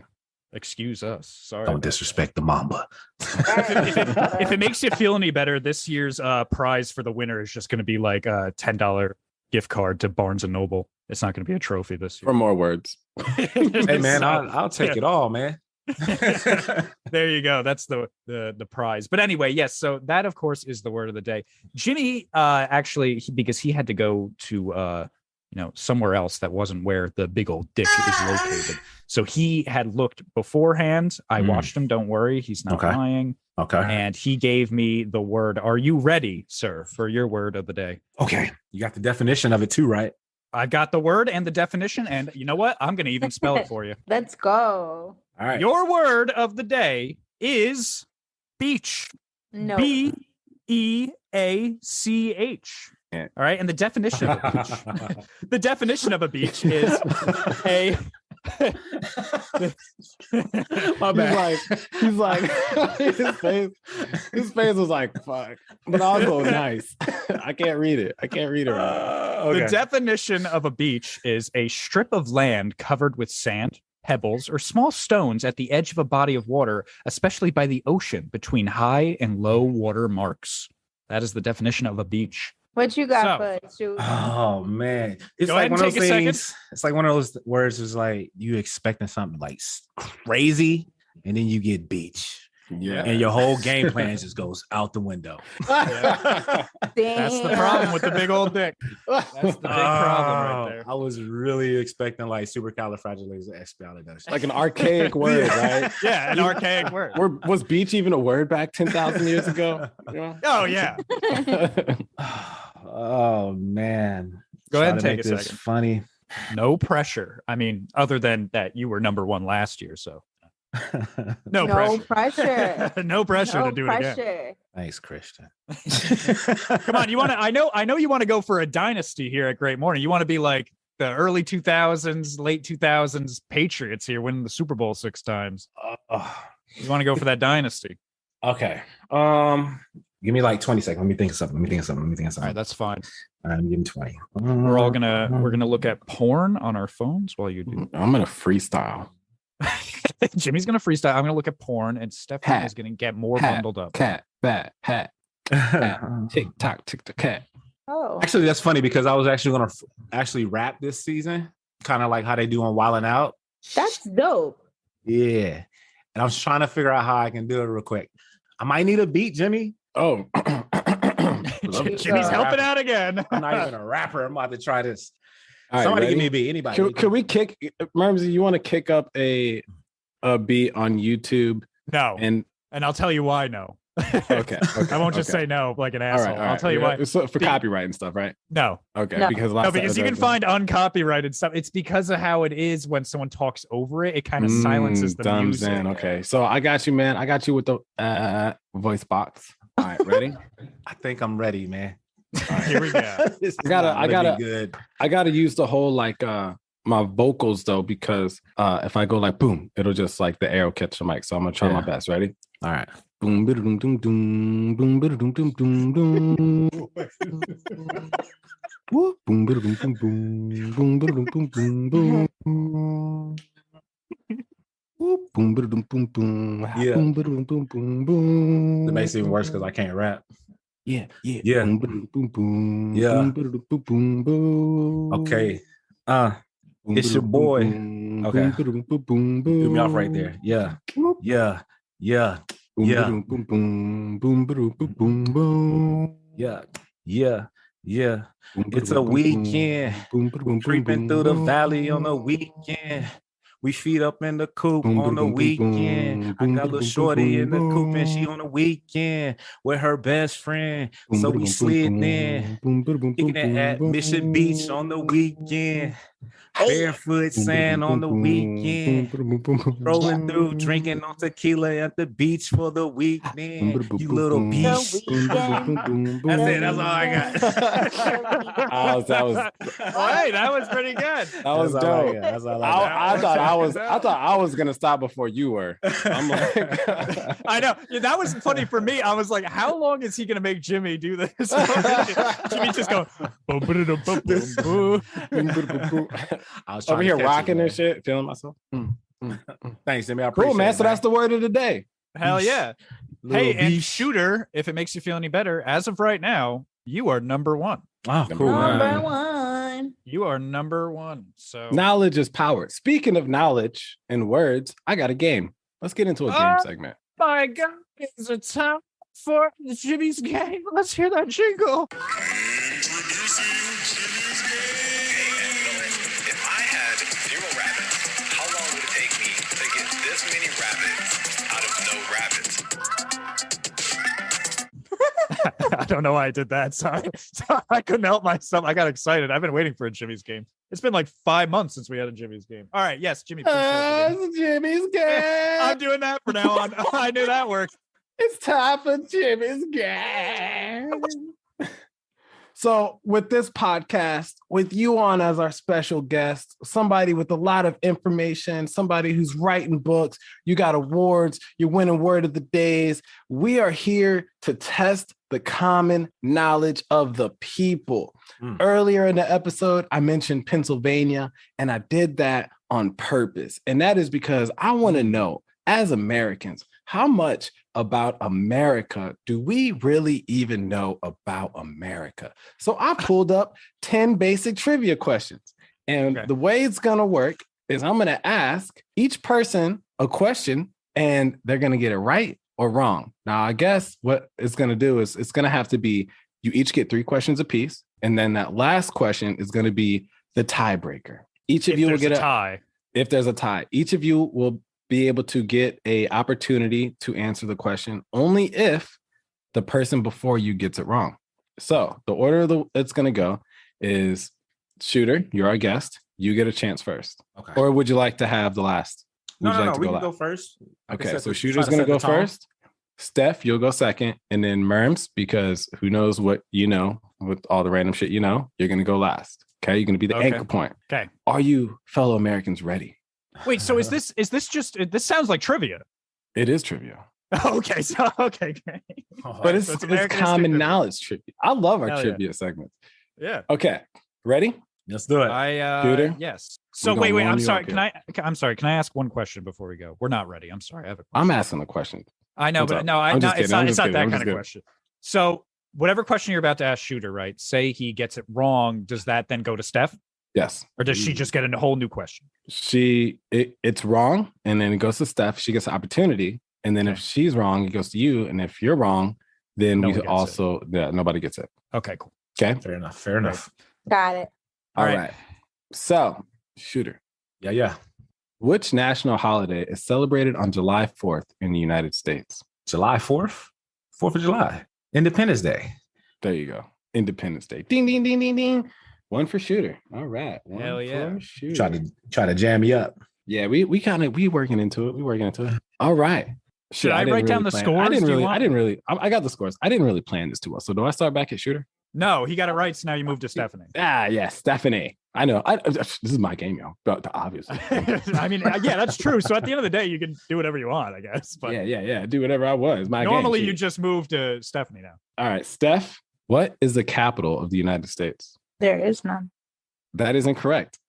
Excuse us. Sorry. Don't disrespect the Mamba. If it makes you feel any better, this year's prize for the winner is just going to be like a $10 gift card to Barnes and Noble. It's not going to be a trophy this year. For more words. Hey, man, I'll take it all, man. There you go. That's the prize. But anyway, yes. So that, of course, is the word of the day. Jimmy, actually, because he had to go to somewhere else that wasn't where the big old dick is located. So he had looked beforehand. I watched him. Don't worry. He's not lying. Okay. And he gave me the word. Are you ready, sir, for your word of the day? Okay. You got the definition of it too, right? I got the word and the definition. And you know what? I'm going to even spell it for you. Let's go. All right. Your word of the day is beach. No. BEACH. Yeah. All right. And the definition of a beach. The definition of a beach is a. My bad. He's like, his face was like, fuck. But also nice. I can't read it. Right. The definition of a beach is a strip of land covered with sand, pebbles, or small stones at the edge of a body of water, especially by the ocean between high and low water marks. That is the definition of a beach. What you got for shoot? Oh man, it's Go like ahead one and of those take a things. It's like one of those words is like you expecting something like crazy, and then you get beach, Yeah. and your whole game plan just goes out the window. That's the problem with the big old dick. That's the big problem right there. I was really expecting like supercalifragilisticexpialidocious, Like an archaic word, right? Yeah, an archaic word. Was beach even a word back 10,000 years ago? Yeah. Oh, yeah. Oh man. Go ahead and Try to take make a this second. funny. No pressure. I mean, other than that, you were number one last year, so no pressure. No pressure No to do it again. pressure. Thanks, Christian. Come on, you want to? I know you want to go for a dynasty here at Great Morning. You want to be like the early 2000s, late 2000s Patriots here, winning the Super Bowl 6 times. You want to go for that dynasty? Okay. Give me like 20 seconds. Let me think of something. All right, that's fine. All right, I'm getting 20. We're gonna look at porn on our phones while you do. I'm gonna freestyle. Jimmy's gonna freestyle. I'm gonna look at porn, and Stephanie Hat. is gonna get more Hat. bundled up. Cat, bat, hat, tick tock, tick the cat. Oh. Actually, that's funny because I was actually going to actually rap this season, kind of like how they do on Wildin' Out. That's dope. Yeah. And I was trying to figure out how I can do it real quick. I might need a beat, Jimmy. Oh, Jimmy's helping out again. I'm not even a rapper. I'm about to try this. all right, Somebody ready? give me a beat. Anybody. Can we kick Murmsy? You want to kick up a beat on YouTube? No, And I'll tell you why. No. okay, I won't just say no like an asshole. I'll tell you why. It's for copyright and stuff, right? No. Okay, No. because You can find uncopyrighted stuff. It's because of how it is when someone talks over it. It kind of silences the thumbs music. in. Okay, so I got you, man. I got you with the voice box. All right, ready? I think I'm ready, man. Here we go. I gotta use the whole like my vocals though, because if I go like boom, it'll just like the arrow catch the mic. So I'm gonna try my best. Ready? All right. Boom, doom, doom, doom, boom, doom, doom, doom, doom. Boom, boom, boom, boom, boom, boom, boom, boom, boom. Boom, boom, boom, boom. Yeah. Boom, boom, boom, boom, boom. It makes it even worse because I can't rap. Yeah. Yeah. Boom, boom, boom, boom. Yeah. Boom, boom, boom, boom, boom. Okay. Boom, It's your boom, boy. boom, Okay. boom, boom, boom, boom. Do me off right there. Yeah. Yeah. Yeah. Boom, Yeah. boom, boom, boom, boom, boom, boom, boom, boom. Yeah. Yeah. Yeah. Boom, It's boom, a boom, weekend. boom, boom, boom, Creeping boom, through the boom. valley on the weekend. We feet up in the coop Boom, on the boom, boom, weekend. boom, I boom, got boom, little boom, shorty boom, in the coop and she boom. on the weekend with her best friend. Boom, So boom, we boom, slid boom, in, boom, boom, boom, kicking it boom, at boom. Mission Beach on the weekend. Barefoot Boom, sand boom, on the boom, weekend. boom, boom, boom, boom, Rolling through, boom. drinking on tequila at the beach for the Boom, weekend. boom, You boom, little boom. beast. Boom, boom, boom, boom, boom, That's it. boom. That's all I got. That was Hey, that was pretty good. that was That's all I dope. got. That's all I got. I thought I was gonna stop before you were. I'm like, I know. Yeah, that was funny for me. I was like, how long is he going to make Jimmy do this? Jimmy just go, boom, boom, boom, boom, boom. I was over trying to here catch rocking it, and shit, feeling myself. Thanks, Jimmy. I appreciate Cool, man. it, So that's the word of the day. Hell yeah. Little Hey, and beast. Shooter, if it makes you feel any better, as of right now, you are number one. Oh, cool, Number man. Number one. You are number one. So Knowledge is power. Speaking of knowledge and words, I got a game. Let's get into a game segment. my God, it's a time for Jimmy's game. Let's hear that jingle. If I had 0 rabbits, how long would it take me to get this many rabbits out of no rabbits? don't know why I did that. Sorry. So I couldn't help myself. I got excited. I've been waiting for a Jimmy's game. It's been like 5 months since we had a Jimmy's game. All right. Yes, Jimmy. Please start the game. It's Jimmy's game. I'm doing that for now on. I knew that worked. It's time for Jimmy's game. So, with this podcast, with you on as our special guest, somebody with a lot of information, somebody who's writing books, you got awards, you're winning word of the days. We are here to test the common knowledge of the people. Earlier in the episode, I mentioned Pennsylvania, and I did that on purpose. And that is because I want to know, as Americans, how much about America do we really even know about America? So I pulled up 10 basic trivia questions. And the way it's going to work is I'm going to ask each person a question and they're going to get it right or wrong. Now, I guess what it's going to do is it's going to have to be you each get 3 questions apiece. And then that last question is going to be the tiebreaker. Each of you will get a tie. If there's a tie, each of you will be able to get a opportunity to answer the question only if the person before you gets it wrong. So the order it's going to go is Shooter, you're our guest. You get a chance first. Okay. Or would you like to have the last? No, Would you like no, to we go can last? go first. Okay, so Shooter's going to go first. Steph, you'll go second. And then Murms, because who knows what you know with all the random shit you know, you're going to go last. Okay, you're going to be the anchor point. Okay. Are you fellow Americans ready? Wait, so is this just this sounds like trivia? It is trivia. Okay, so okay. But it's, So it's American common history knowledge trivia. I love our Hell yeah. trivia segments. Yeah. Okay, ready? Let's do it. I yes. So We're gonna wait, warm I'm you sorry. up Can I'm sorry. Can I ask one question before we go? We're not ready. I'm sorry. I have a question. I'm asking a question. I know, What's but up? no, I'm just it's kidding. not. I'm It's just not kidding. that I'm kind just of kidding. question. So whatever question you're about to ask Shooter, right? Say he gets it wrong. Does that then go to Steph, Yes. or does she just get a whole new question? It's wrong, and then it goes to Steph. She gets an opportunity, and then if she's wrong, it goes to you. And if you're wrong, then No we one gets also nobody gets it. Okay, cool. Okay. Fair enough. Fair enough. Got it. All right. right. So, Shooter, Yeah. which national holiday is celebrated on July 4th in the United States? July 4th? 4th of July. Independence Day. There you go. Independence Day. Ding, ding, ding, ding, ding. One for Shooter. All right. One Hell yeah. for Shooter. Try to jam me up. Yeah, we working into it. We working into it. All right. Should I didn't write down the plan- scores? I didn't Do you really. want- I didn't really. I got the scores. I didn't really plan this too well. So do I start back at Shooter? No, he got it right. So now you move to Stephanie. Ah, yeah, Stephanie. I know. This is my game, yo. But obviously. I mean, yeah, that's true. So at the end of the day, you can do whatever you want, I guess. But yeah. Do whatever I was. My normally game. you just move to Stephanie now. All right, Steph. What is the capital of the United States? There is none. That is incorrect.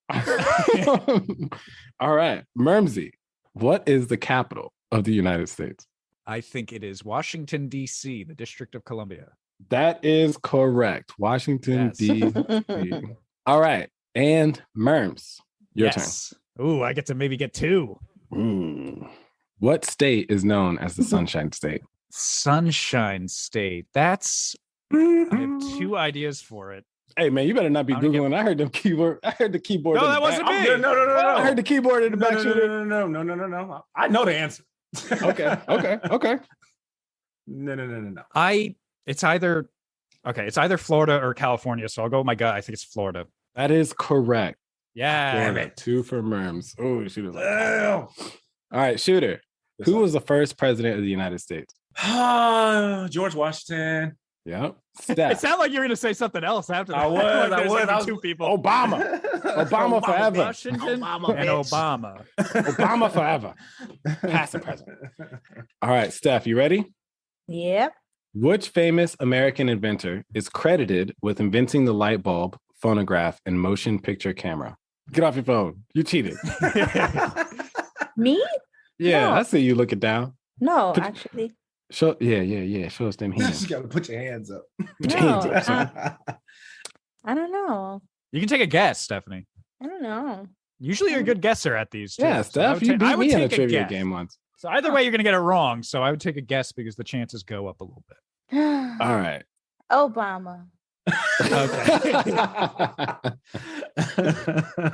All right, Murmsy. What is the capital of the United States? I think it is Washington, D.C., the District of Columbia. That is correct. Washington, Yes. D.C. All right. And Murms, your Yes. Ooh, I get to maybe get 2. turn. What state is known as the Sunshine State? Sunshine State. I have 2 ideas for it. Hey, man, you better not be I'm gonna Googling. I heard the keyboard. I heard the keyboard. No, in the that wasn't back. me. Good. No. I heard the keyboard in the back. Shooter. No. I know the answer. Okay. No. It's either Florida or California. So I'll go with my gut. I think it's Florida. That is correct. Yeah. Florida. 2 for Murms. Oh, Shooter's like, all right, Shooter. Who was the first president of the United States? George Washington. Yep. It Steph. sounded like you were going to say something else after that. I was. Like there's gonna be I was. 2 people. Obama. Obama forever. Washington and Obama. Obama forever. Past and present. All right, Steph, you ready? Yep. Which famous American inventor is credited with inventing the light bulb, phonograph, and motion picture camera? Get off your phone. You cheated. Me? Yeah, No. I see you looking down. No, Put- actually. Show, yeah. Show us them hands. You gotta put your hands up. Put your No, hands up, son. I don't know. You can take a guess, Stephanie. I don't know. Usually you're a good guesser at these. Too. Yeah, So I Steph, would you ta- I beat would me in a take trivia guess. game once. So either way, you're going to get it wrong. So I would take a guess because the chances go up a little bit. All right. Obama.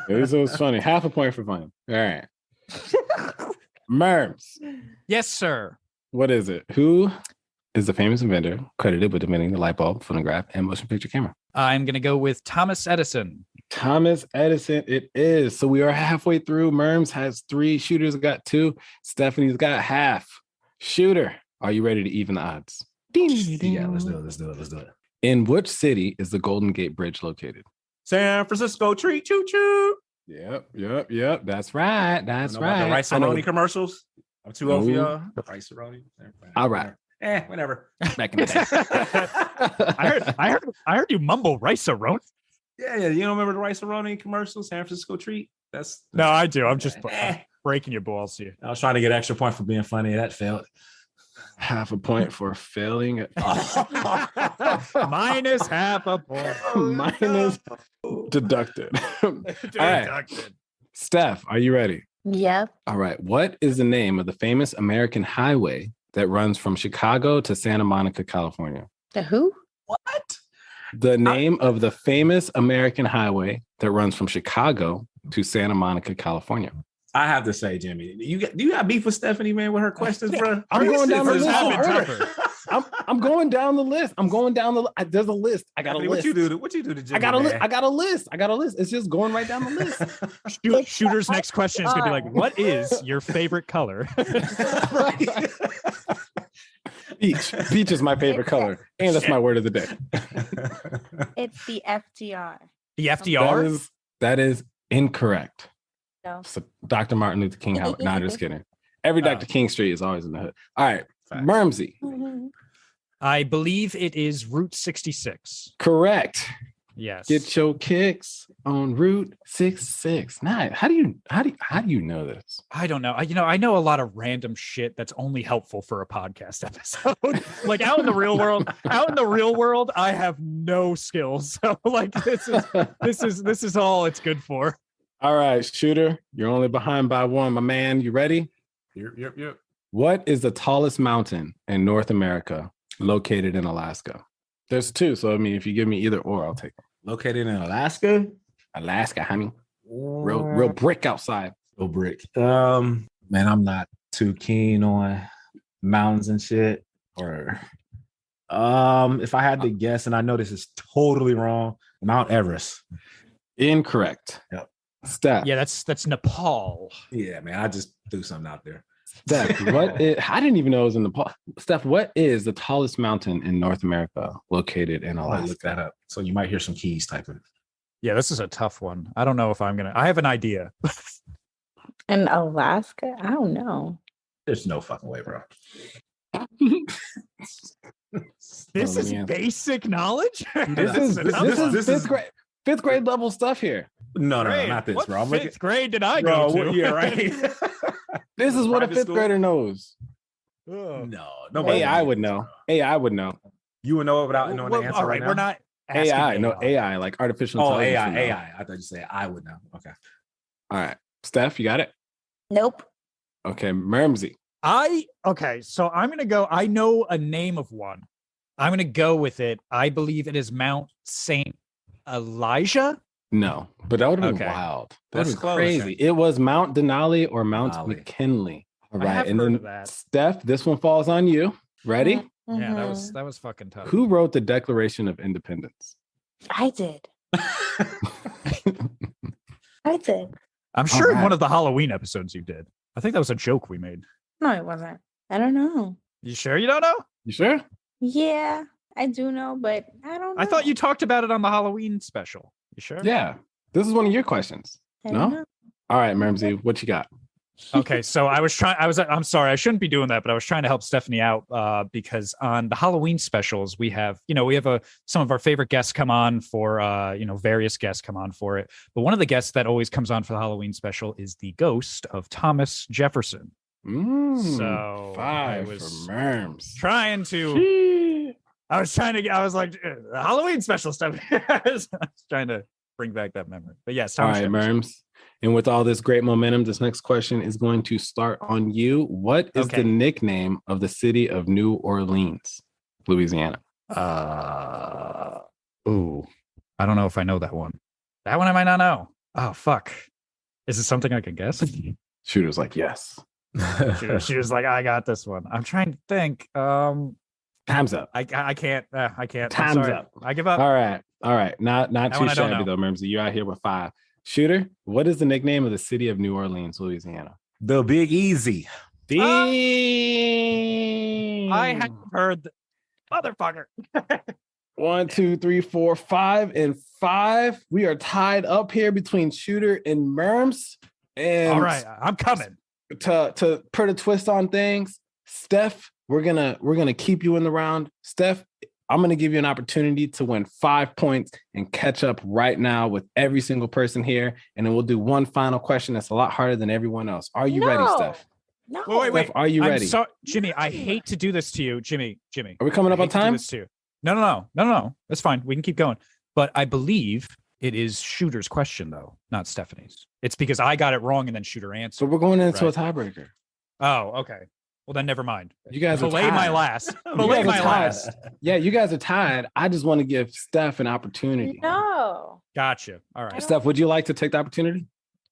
This was funny. Half a point for funny. All right. Murms, Yes, sir. what is it? Who is the famous inventor credited with inventing the light bulb, phonograph, and motion picture camera? I'm going to go with Thomas Edison. Thomas Edison, it is. So we are halfway through. Murms has 3. Shooter's got 2. Stephanie's got half. Shooter, are you ready to even the odds? Yeah, let's do it. In which city is the Golden Gate Bridge located? San Francisco treat choo choo. Yep. That's right. That's The right. rice-a-roni commercials. I'm too old for y'all. Rice-a-roni. All right. Whatever. Back in the day. I heard you mumble rice-a-roni. Yeah. You don't remember the rice-a-roni commercial, San Francisco treat? That's No, I do. I'm just breaking your balls here. I was trying to get extra point for being funny. That failed. Half a point for failing. Minus half a point. Minus deducted. All right. Steph, are you ready? Yep. All right. What is the name of the famous American highway that runs from Chicago to Santa Monica, California? The who? What? The name of the famous American highway that runs from Chicago to Santa Monica, California. I have to say, Jimmy, do you got beef with Stephanie, man, with her questions, bro? I'm going down the This list. has been for her. tougher. I'm going down the list. There's a list. I got a Stephanie, list. What you do to Jimmy? I got a list. It's just going right down the list. Shooter's next question is going to be like, what is your favorite color? Beach. Beach is my favorite color. And that's my word of the day. It's the FDR. The FDR? That is incorrect. No. So Dr. Martin Luther King. No, I'm just kidding. Every Dr. King Street is always in the hood. All right. Murmsy. I believe it is Route 66. Correct. Yes. Get your kicks on Route 66. Nice. How do you know this? I don't know. I know a lot of random shit that's only helpful for a podcast episode. Like out in the real world, I have no skills. So like this is all it's good for. All right, Shooter, you're only behind by 1, my man. You ready? Yep. What is the tallest mountain in North America located in Alaska? There's 2, so I mean, if you give me either or, I'll take them. Located in Alaska? Alaska, honey. Real brick outside. Real brick. Man, I'm not too keen on mountains and shit. Or if I had to guess, and I know this is totally wrong, Mount Everest. Incorrect. Yep. Steph. Yeah, that's Nepal. Yeah, man, I just threw something out there. Steph, I didn't even know it was in Nepal. Steph, what is the tallest mountain in North America located in I'll look Alaska? that up. So you might hear some keys typing. Yeah, this is a tough one. I don't know if I have an idea. In Alaska? I don't know. There's no fucking way, bro. This let is me answer. basic knowledge. This is fifth grade level stuff here. No, Grade. not this, What bro. I'm fifth grade did I bro, go to? yeah, right. This is what a Private 5th school? grader knows. Ugh. no. AI would know. AI would know. You would know without knowing the answer. All right, now? we're not asking AI, no AI, like artificial Oh, intelligence. AI, would know. AI. I thought you said I would know. Okay. All right. Steph, you got it? Nope. Okay. Murmsy. Okay, so I'm gonna go. I know a name of one. I'm gonna go with it. I believe it is Mount Saint Elijah. No, but that would have been Okay. wild. That's That's close. crazy. It was Mount Denali or Mount Denali. McKinley. All I right. have And heard then of that. Steph, this one falls on you. Ready? Yeah, that Mhm. was fucking tough. Who wrote the Declaration of Independence? I did. I did. I'm sure in right. one of the Halloween episodes you did. I think that was a joke we made. No, it wasn't. I don't know. You sure you don't know? You sure? Yeah, I do know, but I don't know. I thought you talked about it on the Halloween special. You sure? Yeah. This is one of your questions. I don't No? know. All right, Murmsy, what you got? Okay, so I'm sorry, I shouldn't be doing that, but I was trying to help Stephanie out because on the Halloween specials we have some of our favorite guests come on for various guests come on for it. But one of the guests that always comes on for the Halloween special is the ghost of Thomas Jefferson. So 5 I was for Murms. trying to I was like the Halloween special stuff. I was trying to bring back that memory. But yes, All Thomas right, Jefferson. Murms. And with all this great momentum, this next question is going to start on you. What is Okay. the nickname of the city of New Orleans, Louisiana? Ooh, I don't know if I know that one. That one I might not know. Oh, fuck. Is it something I can guess? Shooter's like, yes. She was like, I got this one. I'm trying to think. Time's up. I can't. I can't. I'm Time's sorry. up. I give up. All right. Not That too one I don't shabby know. though, Murmsy. You're out here with 5. Shooter, what is the nickname of the city of New Orleans, Louisiana? The Big Easy. I have heard, motherfucker. 1, 2, 3, 4, 5, and 5. We are tied up here between Shooter and Murms. And All right, I'm coming. To put a twist on things, Steph, we're gonna keep you in the round. Steph, I'm gonna give you an opportunity to win 5 points and catch up right now with every single person here. And then we'll do one final question that's a lot harder than everyone else. Are you ready, Steph? No. Wait. Steph, are you ready? I'm sorry, Jimmy. I hate to do this to you, Jimmy. Are we coming up I on hate to do time? this to you. No. That's fine. We can keep going. But I believe it is Shooter's question, though, not Stephanie's. It's because I got it wrong and then Shooter answered. So we're going into Right. a tiebreaker. Oh, okay. Well, then never mind. You guys are Belay my tied. last. You Belay guys my are tied. last. Yeah, you guys are tied. I just want to give Steph an opportunity. No. Gotcha. All right. Steph, would you like to take the opportunity?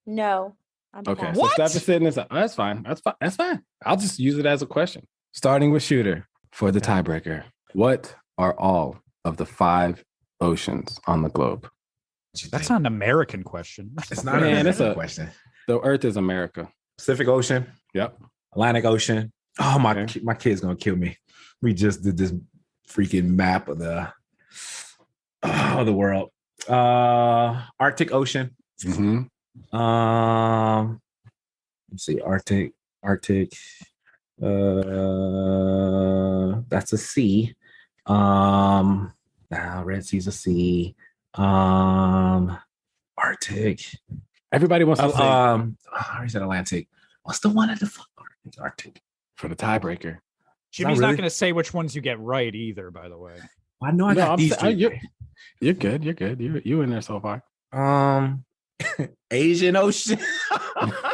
No. I'm Okay. passing. So What? Steph is sitting this up. Oh, that's fine. That's fine. I'll just use it as a question. Starting with Shooter for the tiebreaker. What are all of the 5 oceans on the globe? That's not an American question. It's not Man, a it's a- question. The Earth is America. Pacific Ocean, Yep. Atlantic Ocean. Oh, Okay. my kid's gonna kill me. We just did this freaking map of the world. Arctic Ocean. Mm-hmm. Let's see, Arctic. That's a sea. Red Sea's a sea. Arctic. Everybody wants to say I said Atlantic. What's the one at the Arctic? for the tiebreaker. Jimmy's really? not going to say which ones you get right either, by the way. I know I No, got I'm these sa- three. You're good. You're good. You in there so far. Asian Ocean.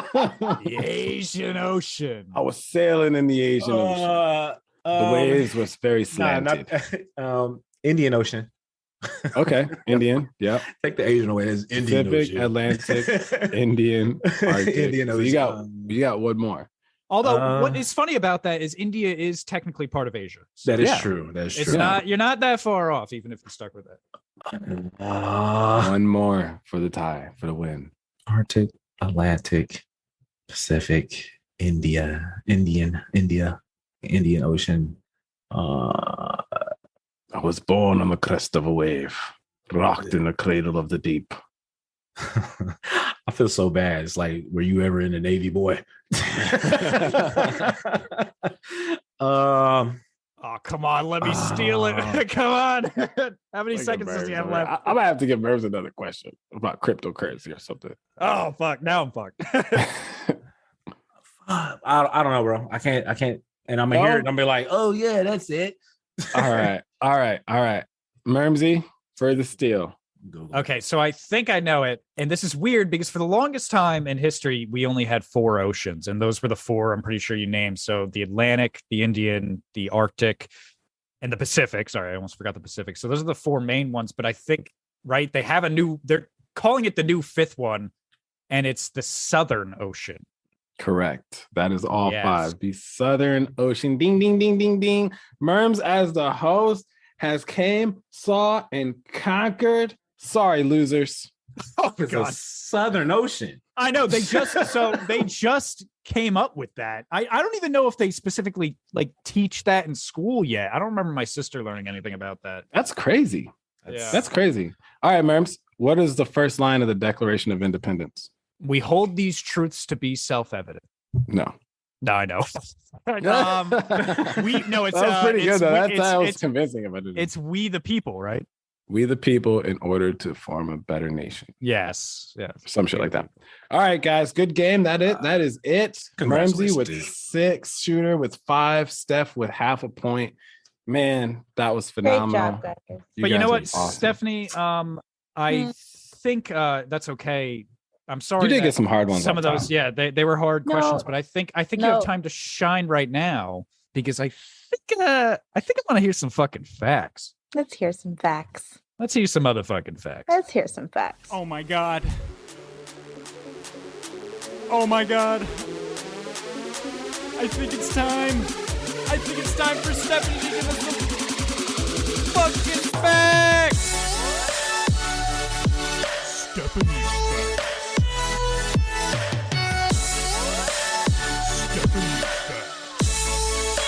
The Asian Ocean. I was sailing in the Asian Ocean. The waves was very slanted. Indian Ocean. Okay. Indian. Yep. Take the Asian away. It's Indian Pacific, Ocean. Atlantic, Indian, Arctic. Indian So Ocean. you got one more. Although what is funny about that is India is technically part of Asia. So That is Yeah. true. That's it's true. not, you're not that far off, even if you're stuck with that. One more for the tie, for the win. Arctic, Atlantic, Pacific, Indian Ocean. I was born on the crest of a wave, rocked in the cradle of the deep. I feel so bad. It's like, were you ever in the Navy, boy? Oh, come on. Let me steal it. Come on. How many seconds does he have left? I'm gonna have to give Murms another question about cryptocurrency or something. Oh, fuck. Now I'm fucked. I don't know, bro. I can't. And I'm gonna hear it and I'm gonna be like, oh yeah, that's it. All right. Murmsy, for the steal. Okay, so I think I know it. And this is weird because for the longest time in history, we only had 4 oceans. And those were the 4 I'm pretty sure you named. So the Atlantic, the Indian, the Arctic, and the Pacific. Sorry, I almost forgot the Pacific. So those are the 4 main ones. But I think, right, they have they're calling it the new 5th one. And it's the Southern Ocean. Correct. That is all Yes. 5. The Southern Ocean. Ding, ding, ding, ding, ding. Murms, as the host, has came, saw, and conquered. Sorry, losers. Oh, It's God. a Southern Ocean. I know they just came up with that. I don't even know if they specifically like teach that in school yet. I don't remember my sister learning anything about that. That's crazy. Yeah. That's crazy. All right, Murms. What is the first line of the Declaration of Independence? We hold these truths to be self-evident. No. No, I know. It's that was pretty it's good, though. we- That was it's convincing. If I didn't. it's we the people, right? We the people in order to form a better nation. Yes. Some shit like that. All right, guys. Good game. That is it. Murmsy Congratulations, with dude. 6, Shooter with 5, Steph with half a point. Man, that was Great phenomenal. job, guys. But you guys know are what, awesome. Stephanie? I think that's okay. I'm sorry. You did that get some hard ones. some of on those, top. yeah, they were hard No. questions, but I think you No. have time to shine right now because I think I want to hear some fucking facts. Let's hear some facts. Let's hear some other fucking facts. Let's hear some facts. Oh my god. Oh my god. I think it's time. I think it's time for Stephanie to give us the fucking facts. Stephanie's facts. Stephanie's facts.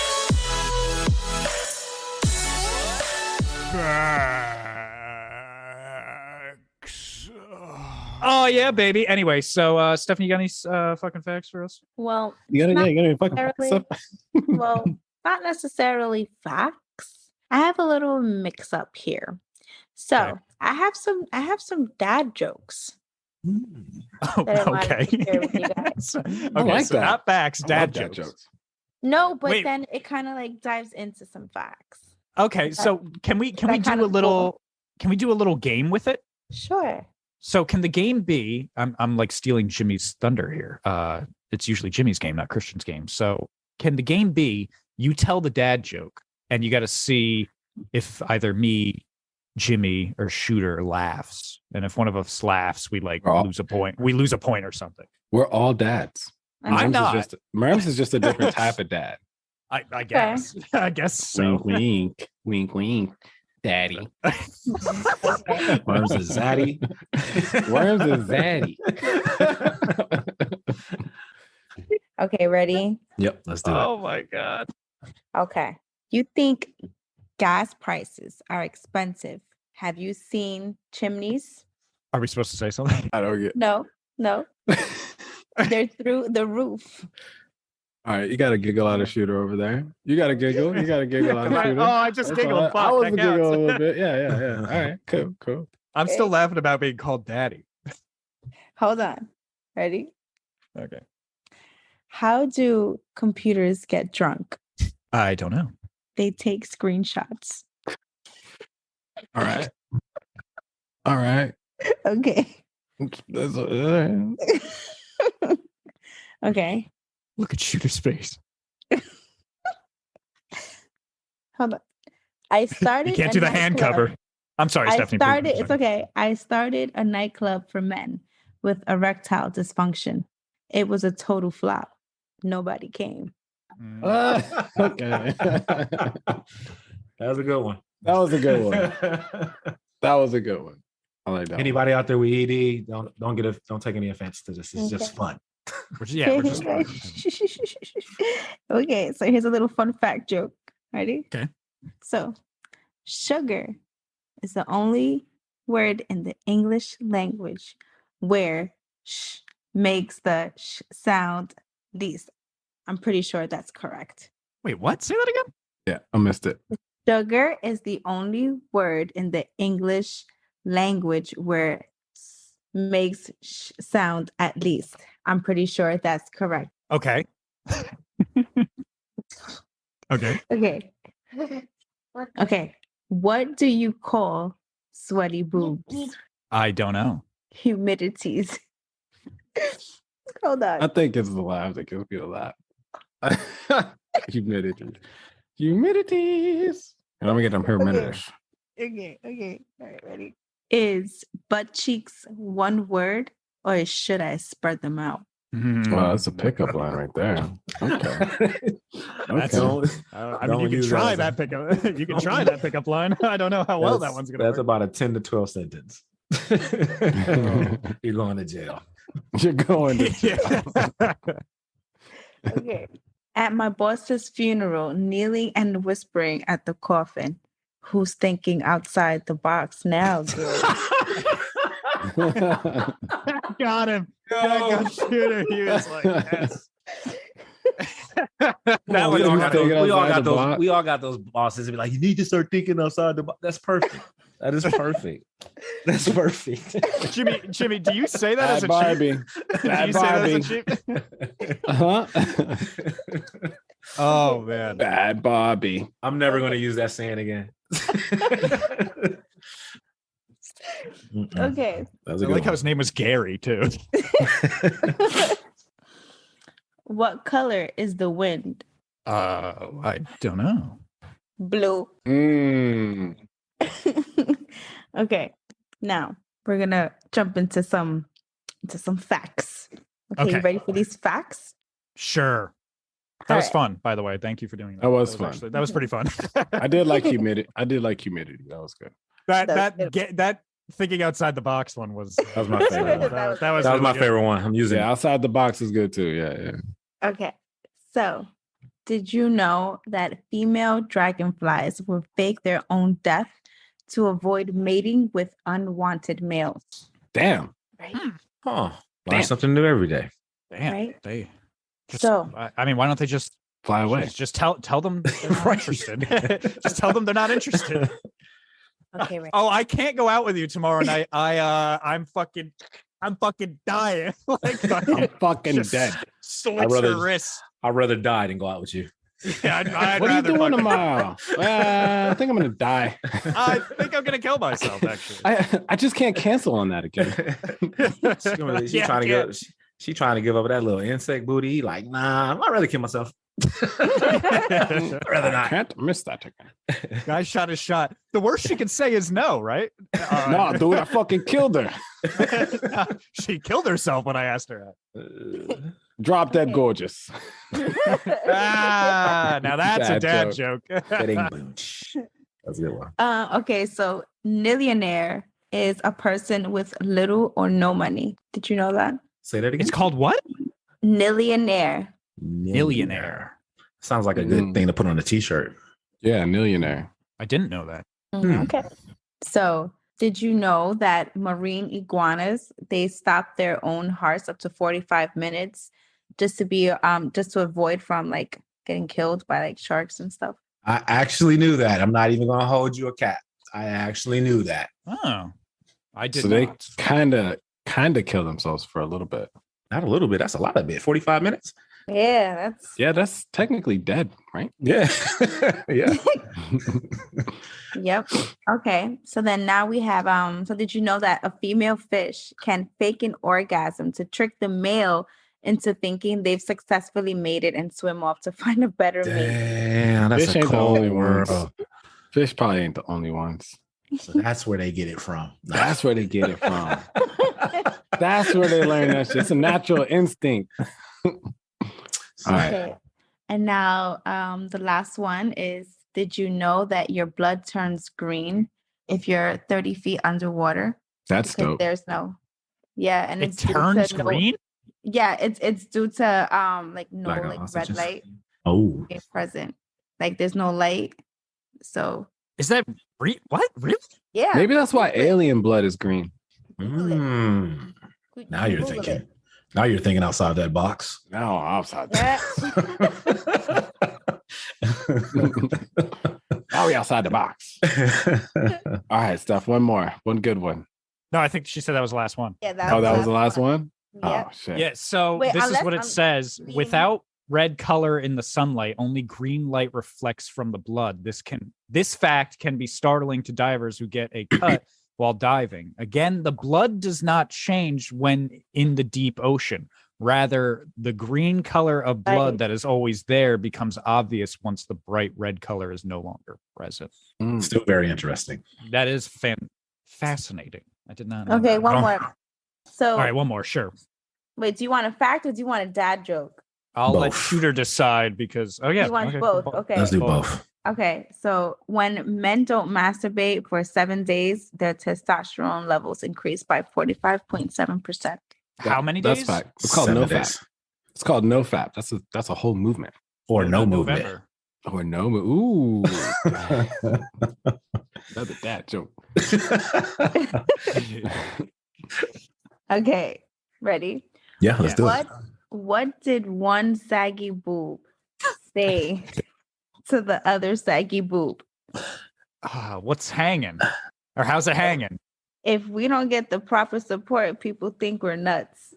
Oh yeah, baby. Anyway, so Stephanie, you got any fucking facts for us? Well, You gotta, not yeah, you gotta fucking necessarily- well, not necessarily facts. I have a little mix up here. So Okay. I have some dad jokes. Oh, That I wanted okay. to share with you guys. Okay, like so that. not facts, I dad love jokes. No, but Wait. then it kind of like dives into some facts. Okay, so can we that do kind a of little game with it? Sure. So can the game be? I'm like stealing Jimmy's thunder here. It's usually Jimmy's game, not Christian's game. So can the game be? You tell the dad joke, and you got to see if either me, Jimmy, or Shooter laughs. And if one of us laughs, we like Oh. lose a point. We lose a point or something. We're all dads. I'm not. Murms is just a different type of dad. I guess. I guess so. Wink, wink, wink, wink. Daddy. Worms is zaddy. Worms is zaddy. Okay, ready? Yep, let's do it. Oh my god. Okay. You think gas prices are expensive? Have you seen chimneys? Are we supposed to say something? I don't get. No. They're through the roof. All right, you got a giggle out of Shooter over there. You got a giggle. You got a giggle out of Right. Shooter. Oh, I just That's giggled. all Fuck, I was that a giggle a counts. little bit. Yeah. All right, cool. I'm still laughing about being called daddy. Hold on. Ready? Okay. How do computers get drunk? I don't know. They take screenshots. All right. All right. Okay. That's all right. Okay. Look at Shooter's face. Hold on. I started. You can't a do the hand nightclub. cover. I'm sorry, I Stephanie. started. please, It's okay. I started a nightclub for men with erectile dysfunction. It was a total flop. Nobody came. Okay. That was a good one. That was a good one. That was a good one. I like that. Anybody out there with ED, don't take any offense to this. It's just fun. We're just Okay, so here's a little fun fact joke. Ready? Okay. So, sugar is the only word in the English language where sh makes the sh sound least. I'm pretty sure that's correct. Wait, what? Say that again. Yeah, I missed it. Sugar is the only word in the English language where s makes sh sound at least. I'm pretty sure that's correct. Okay. Okay. Okay. Okay. What do you call sweaty boobs? I don't know. Humidities. Hold I on. think it's the laugh that gives me a laugh. Humidities. And I'm gonna get them humidities. Okay. All right, ready. Is butt cheeks one word or should I spread them out? Wow, that's a pickup line right there. Okay. That's Okay. I mean, you can try that pickup. You can try that pickup line. I don't know how well that one's gonna That's work. about a 10 to 12 sentence. You're going to jail. You're going to Okay. At my boss's funeral, kneeling and whispering at the coffin. Who's thinking outside the box now, girl? Got him. Got Shooter. He was like, yes. No, we all got Thinking those. outside the box. We all got those bosses. That be like, you need to start thinking outside the box. That's perfect. That is perfect. That's perfect. Jimmy, do you say that as a Bad cheat? Barbie. Do Bad you say that as a Barbie. cheat? Uh-huh. Oh man. Bad Barbie. I'm never going to use that saying again. Okay. That was a I good like how one. his name was Gary too. What color is the wind? I don't know. Blue. Mm. Okay. Now we're gonna jump into some facts. Okay, Okay. you ready for these facts? Sure. That was Alright. fun, by the way. Thank you for doing that. That was fun. That was pretty fun. I did like humidity. That was good. that thinking outside the box one was That was my favorite one. that was That was really my good. favorite one. I'm using Yeah, outside the box is good too. Yeah. Okay. So, did you know that female dragonflies will fake their own death to avoid mating with unwanted males? Damn. Right. Oh, learn Damn. something new every day. Damn, Right? they just, So- I mean, why don't they just Fly away. just tell them they're not Right. interested? Just tell them they're not interested. Okay, right. Oh, I can't go out with you tomorrow night. I'm fucking dying. Like I'm fucking fucking just dead. slits rather- her wrists. I'd rather die than go out with you. Yeah, I'd What are you rather doing fucking- tomorrow? I think I'm gonna die. I think I'm gonna kill myself. Actually, I just can't cancel on that again. She Yeah, trying to yeah. give. She trying to give up that little insect booty. Like, nah, I'd rather kill myself. I'd rather I not. can't miss that again. Guy shot his shot. The worst she can say is no, right? No, dude, I fucking killed her. She killed herself when I asked her out. Drop dead gorgeous. Ah, now that's a Dad dad joke. Getting booch. That's a good one. Okay, so millionaire is a person with little or no money. Did you know that? Say that again. It's called what? Millionaire. Millionaire. Sounds like a good Mm. thing to put on a t-shirt. Yeah, millionaire. I didn't know that. Okay. So, did you know that marine iguanas, they stop their own hearts up to 45 minutes just to avoid from like getting killed by like sharks and stuff? I actually knew that. I'm not even gonna hold you a cat. I actually knew that. Oh, I did So they not. kind of kill themselves for a little bit. Not a little bit. That's a lot of bit. 45 minutes. Yeah, that's Yeah, that's technically dead, right? Yeah. Yeah. Yep. Okay. So then now we have so did you know that a female fish can fake an orgasm to trick the male into thinking they've successfully mated and swim off to find a better mate? Damn, that's Fish a ain't the cold only world. ones. Fish probably ain't the only ones. So that's where they get it from. That's where they get it from. That's where they learn that shit. It's a natural instinct. All right. Okay. And now the last one is, did you know that your blood turns green if you're 30 feet underwater? That's Because dope. there's no, yeah, and It it's due to turns no- green. Yeah, it's due to like no Black like red oxygen. light Oh, being present. Like there's no light. So Is that what? Really? yeah. Maybe that's why Google it. alien blood is green. Google it. mm. Now you're Google thinking. it. Now you're thinking outside that box. No, outside. Yeah. Now we outside the box. All right, Steph. One more. One good one. No, I think she said that was the last one. Yeah, Oh, that was the last one? Yep. Oh shit. Yeah. So Wait, this is unless what it I'm says. green. Without red color in the sunlight, only green light reflects from the blood. This fact can be startling to divers who get a cut while diving. Again, the blood does not change when in the deep ocean. Rather, the green color of blood Right. that is always there becomes obvious once the bright red color is no longer present. Mm. Still very interesting. That is fascinating. I did not know Okay, that. one Oh. more. So All right, one more. Sure. wait, do you want a fact or do you want a dad joke? I'll let Both. Shooter decide because yeah. You want okay, both. cool. Okay. Let's do both. Okay, so when men don't masturbate for 7 days, their testosterone levels increase by 45.7%. How many That's days? fact. It's called 7 no days. fap. It's called no fap. That's a whole movement. Or What no about movement. November? Or no Ooh. Another dad joke. Okay, ready? Yeah, let's do it. What did one saggy boob say to the other saggy boob? What's hanging? Or how's it hanging? If we don't get the proper support, people think we're nuts.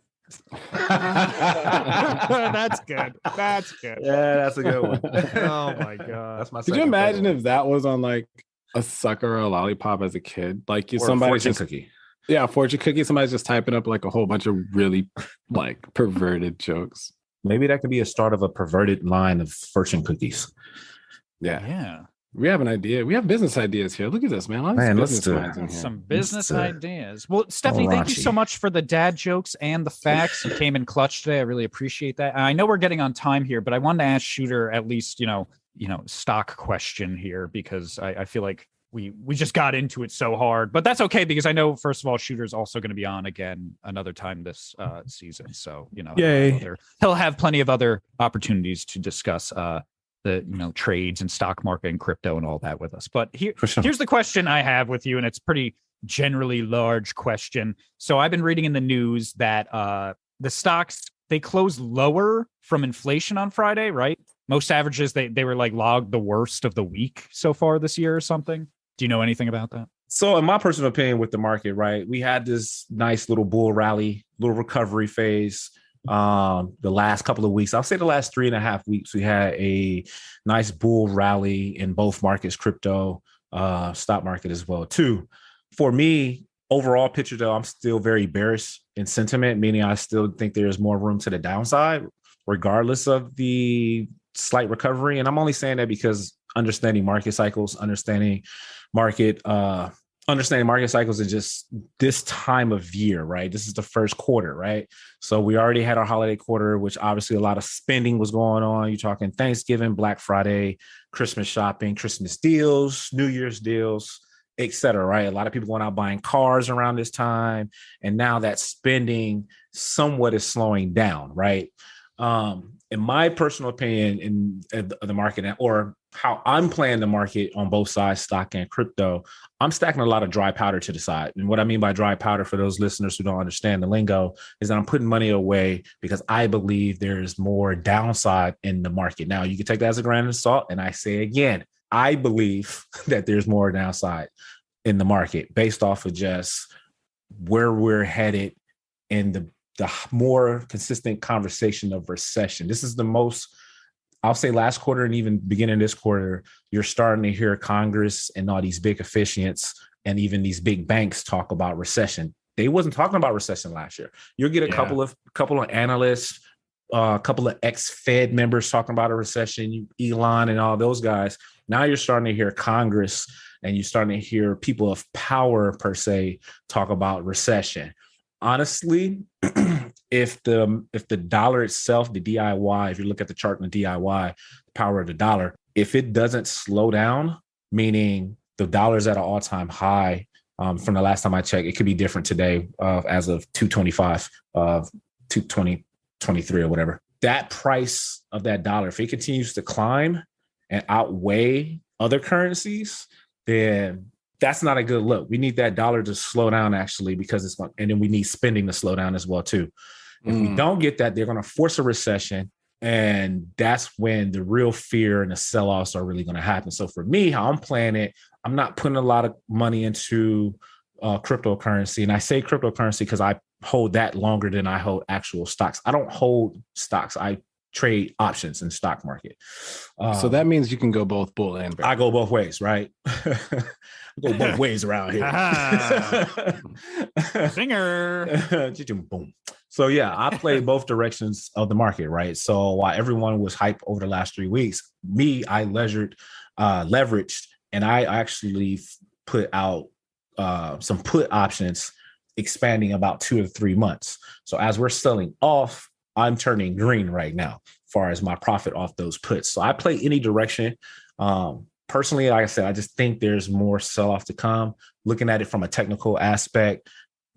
That's good. That's good. Yeah, that's a good one. Oh my god. That's my Could you second imagine favorite if that was on like a sucker or a lollipop as a kid? Like one. Or a somebody fortune just cookie. yeah, fortune cookie. Somebody's just typing up like a whole bunch of really like perverted jokes. Maybe that could be a start of a perverted line of fortune cookies. Yeah, Yeah. We have an idea. We have business ideas here. Look at this, man. All these Man, let's business do it. minds in here. Some business Mr. ideas. Well, Stephanie, thank you so Raunchy. much for the dad jokes and the facts. You came in clutch today. I really appreciate that. And I know we're getting on time here, but I wanted to ask Shooter at least, stock question here because I feel like we just got into it so hard. But that's okay because I know, first of all, Shooter's also going to be on again another time this season. So, Yay. he'll have plenty of other opportunities to discuss the trades and stock market and crypto and all that with us. But here's the question I have with you, and it's pretty generally large question. So I've been reading in the news that the stocks, they closed lower from inflation on Friday, right? Most averages, they were like logged the worst of the week so far this year or something. Do you know anything about that? So in my personal opinion with the market, right, we had this nice little bull rally, little recovery phase. The last couple of weeks, I'll say the last 3.5 weeks, we had a nice bull rally in both markets, crypto, stock market as well too. For me, overall picture though, I'm still very bearish in sentiment, meaning I still think there's more room to the downside, regardless of the slight recovery. And I'm only saying that because understanding market cycles, understanding market cycles is just this time of year, right? This is the first quarter, right? So we already had our holiday quarter, which obviously a lot of spending was going on. You're talking Thanksgiving, Black Friday, Christmas shopping, Christmas deals, New Year's deals, et cetera, right? A lot of people going out buying cars around this time. And now that spending somewhat is slowing down, right? In my personal opinion in the market, or how I'm playing the market on both sides, stock and crypto, I'm stacking a lot of dry powder to the side. And what I mean by dry powder, for those listeners who don't understand the lingo, is that I'm putting money away because I believe there's more downside in the market. Now, you can take that as a grain of salt. And I say again, I believe that there's more downside in the market based off of just where we're headed in the more consistent conversation of recession. This is the most, I'll say last quarter and even beginning this quarter, you're starting to hear Congress and all these big officiants and even these big banks talk about recession. They wasn't talking about recession last year. You'll get a couple of analysts, a couple of ex-Fed members talking about a recession, Elon and all those guys. Now you're starting to hear Congress and you're starting to hear people of power per se talk about recession. Honestly, if the dollar itself, the DIY, if you look at the chart in the DIY, the power of the dollar, if it doesn't slow down, meaning the dollar is at an all-time high from the last time I checked, it could be different today as of 225, 220.23 or whatever. That price of that dollar, if it continues to climb and outweigh other currencies, then that's not a good look. We need that dollar to slow down actually, because it's going, and then we need spending to slow down as well too. If we don't get that, they're going to force a recession, and that's when the real fear and the sell-offs are really going to happen. So for me, how I'm playing it, I'm not putting a lot of money into cryptocurrency, and I say cryptocurrency because I hold that longer than I hold actual stocks. I don't hold stocks. I trade options in stock market. So that means you can go both bull and bear. I go both ways, right? I go both ways around here. Singer. Boom. So yeah, I play both directions of the market, right? So while everyone was hyped over the last 3 weeks, I leveraged, and I actually put out some put options expanding about 2 to 3 months. So as we're selling off, I'm turning green right now as far as my profit off those puts. So I play any direction. Personally, like I said, I just think there's more sell-off to come. Looking at it from a technical aspect,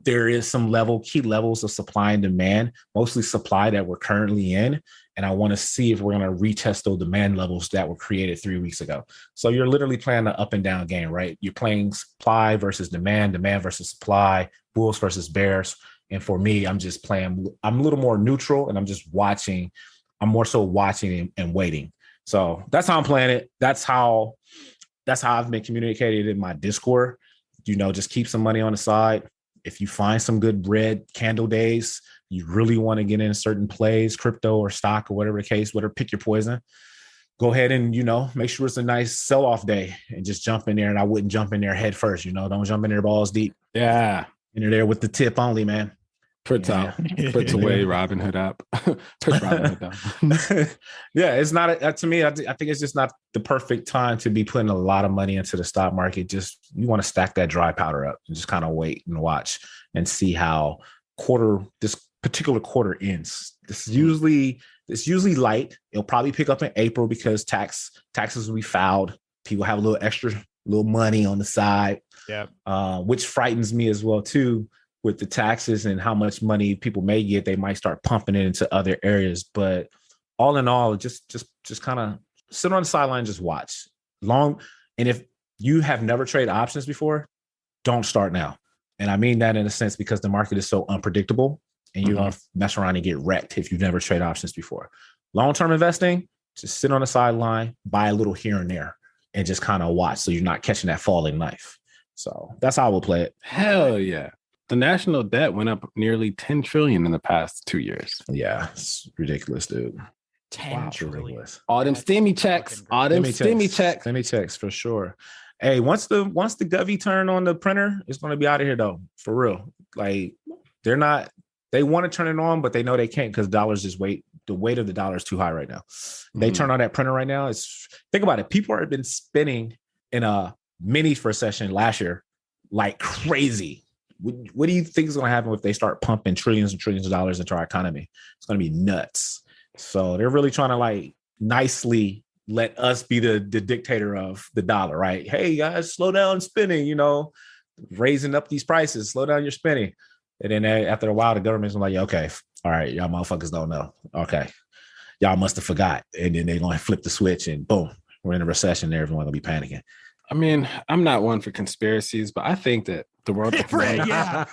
there is some key levels of supply and demand, mostly supply that we're currently in. And I want to see if we're going to retest those demand levels that were created 3 weeks ago. So you're literally playing the up and down game, right? You're playing supply versus demand versus supply, bulls versus bears. And for me, I'm a little more neutral, and I'm just watching. I'm more so watching and waiting. So that's how I'm playing it. That's how I've been communicated in my Discord. Just keep some money on the side. If you find some good red candle days, you really want to get in certain plays, crypto or stock or whatever the case, pick your poison. Go ahead and, make sure it's a nice sell-off day and just jump in there. And I wouldn't jump in there head first, don't jump in there balls deep. Yeah. And you're there with the tip only, man. Puts away Robin Hood app. Puts Robin Hood down. Yeah, it's not to me. I think it's just not the perfect time to be putting a lot of money into the stock market. Just you want to stack that dry powder up and just kind of wait and watch and see how this particular quarter ends. It's usually light. It'll probably pick up in April because taxes will be filed. People have a little money on the side. Yeah, which frightens me as well too. With the taxes and how much money people may get, they might start pumping it into other areas. But all in all, just kind of sit on the sideline, just watch long. And if you have never traded options before, don't start now. And I mean that in a sense because the market is so unpredictable and you're going to mess around and get wrecked if you've never traded options before. Long-term investing, just sit on the sideline, buy a little here and there and just kind of watch so you're not catching that falling knife. So that's how I will play it. Hell yeah. The national debt went up nearly 10 trillion in the past 2 years. Yeah, it's ridiculous, dude. 10 trillion. Ridiculous. All them stimmy checks. All them stimmy checks. Stimmy checks for sure. Hey, once the Govy turn on the printer, it's going to be out of here though, for real. Like they want to turn it on, but they know they can't because the weight of the dollar is too high right now. They turn on that printer right now. Think about it. People have been spending in a mini recession last year like crazy. What do you think is going to happen if they start pumping trillions and trillions of dollars into our economy? It's going to be nuts. So they're really trying to like nicely let us be the dictator of the dollar, right? Hey guys, slow down spending, raising up these prices, slow down your spending. And then after a while, the government's like, okay, all right, y'all motherfuckers don't know. Okay. Y'all must have forgot. And then they're going to flip the switch and boom, we're in a recession there. Everyone's going to be panicking. I mean, I'm not one for conspiracies, but I think that the world. Yeah.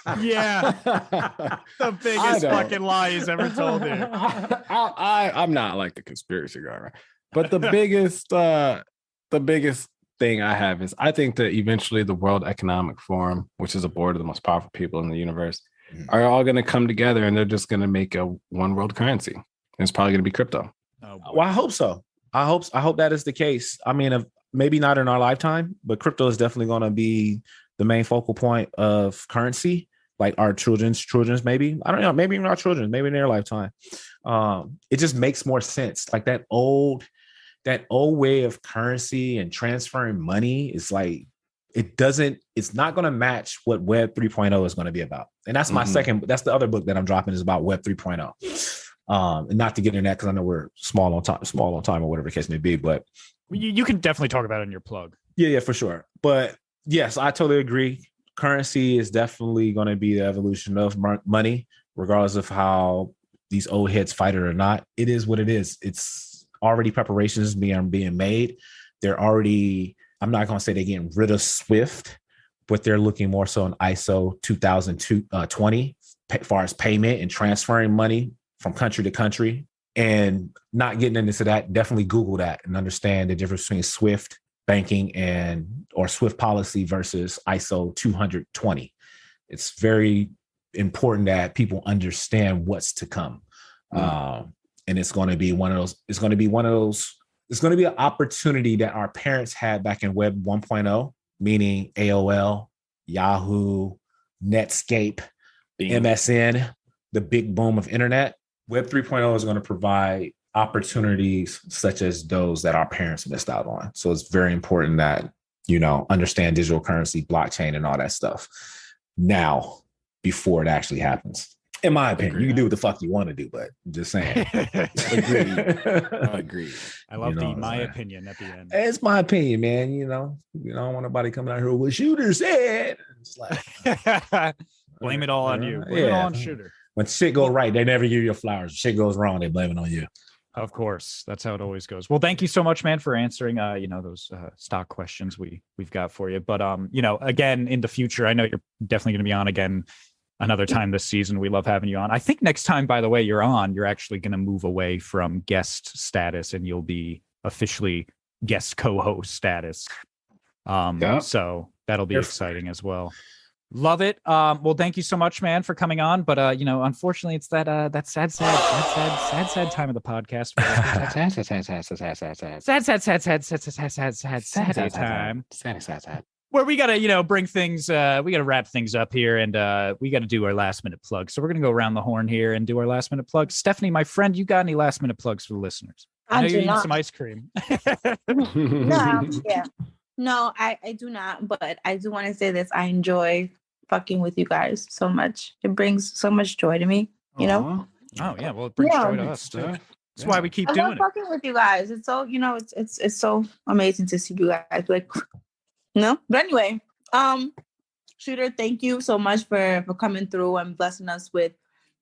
The biggest fucking lie he's ever told here. I'm not like the conspiracy guy, right? But the biggest thing I have is I think that eventually the World Economic Forum, which is a board of the most powerful people in the universe, are all going to come together and they're just going to make a one world currency. And it's probably going to be crypto. Well, I hope so. I hope that is the case. I mean, maybe not in our lifetime, but crypto is definitely going to be the main focal point of currency, like our children's maybe. I don't know, maybe even our children, maybe in their lifetime. It just makes more sense. Like that old way of currency and transferring money is like, it's not going to match what Web 3.0 is going to be about. And that's my that's the other book that I'm dropping is about Web 3.0. And not to get in that because I know we're small on time or whatever the case may be, but you can definitely talk about it in your plug. Yeah, for sure. But yes, I totally agree. Currency is definitely going to be the evolution of money, regardless of how these old heads fight it or not. It is what it is. It's already preparations being made. They're already, I'm not going to say they're getting rid of SWIFT, but they're looking more so in ISO 2020 as far as payment and transferring money from country to country. And not getting into that, definitely Google that and understand the difference between SWIFT banking or SWIFT policy versus ISO 220. It's very important that people understand what's to come. And it's going to be it's going to be an opportunity that our parents had back in Web 1.0, meaning AOL, Yahoo, Netscape, MSN, the big boom of internet. Web 3.0 is going to provide opportunities such as those that our parents missed out on. So it's very important that, understand digital currency, blockchain, and all that stuff now before it actually happens. In my opinion, you can do what the fuck you want to do, but I'm just saying. Agreed. I love my opinion at the end. It's my opinion, man. I don't want nobody coming out here with Shooter said. It's like, blame it all on you. Blame it all on Shooter. When shit goes right, they never give you flowers. Shit goes wrong, they blame it on you. Of course. That's how it always goes. Well, thank you so much, man, for answering, those stock questions we've got for you. But, again, in the future, I know you're definitely going to be on again another time this season. We love having you on. I think next time, by the way, you're actually going to move away from guest status and you'll be officially guest co-host status. So that'll be exciting as well. Love it. Well, thank you so much, man, for coming on. But unfortunately, it's that sad time of the podcast. Sad time. where we gotta, bring things. We gotta wrap things up here, and we gotta do our last minute plugs. So we're gonna go around the horn here and do our last minute plugs. Stephanie, my friend, you got any last minute plugs for the listeners? I know you're eating some ice cream. No, yeah. No, I do not. But I do want to say this. I enjoy fucking with you guys so much. It brings so much joy to me, you know? Oh yeah, well it brings joy to us too. That's why we keep I doing love it. fucking with you guys. It's so, it's so amazing to see you guys. Like, no? But anyway, Shooter, thank you so much for coming through and blessing us with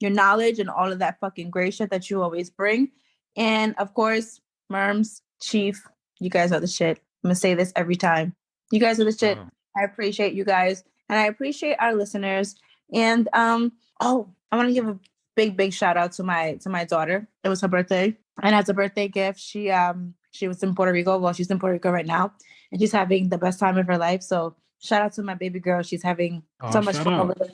your knowledge and all of that fucking great shit that you always bring. And of course, Murms, Chief, you guys are the shit. I'm gonna say this every time. You guys are the shit. I appreciate you guys, and I appreciate our listeners. And I want to give a big shout out to my daughter. It was her birthday, and as a birthday gift, she was in Puerto Rico. Well, she's in Puerto Rico right now, and she's having the best time of her life. So shout out to my baby girl. She's having so much fun over there.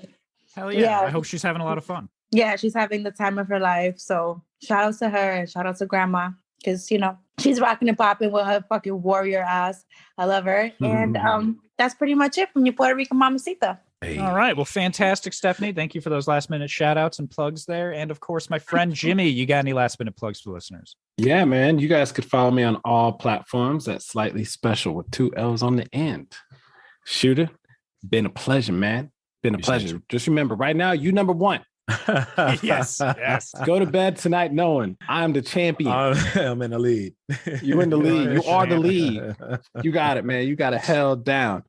Hell yeah. I hope she's having a lot of fun. Yeah, she's having the time of her life. So shout out to her and shout out to grandma. Because, she's rocking and popping with her fucking warrior ass. I love her. And that's pretty much it from your Puerto Rican mamacita. Hey. All right. Well, fantastic, Stephanie. Thank you for those last minute shout outs and plugs there. And of course, my friend Jimmy, you got any last minute plugs for listeners? Yeah, man. You guys could follow me on all platforms at Slightly Special with 2 L's on the end. Shooter, been a pleasure, man. Been a pleasure. Just remember, right now, you number one. Yes. Go to bed tonight knowing I'm the champion. I'm in the lead. You in the lead. You are the lead. You got it, man. You got it held down.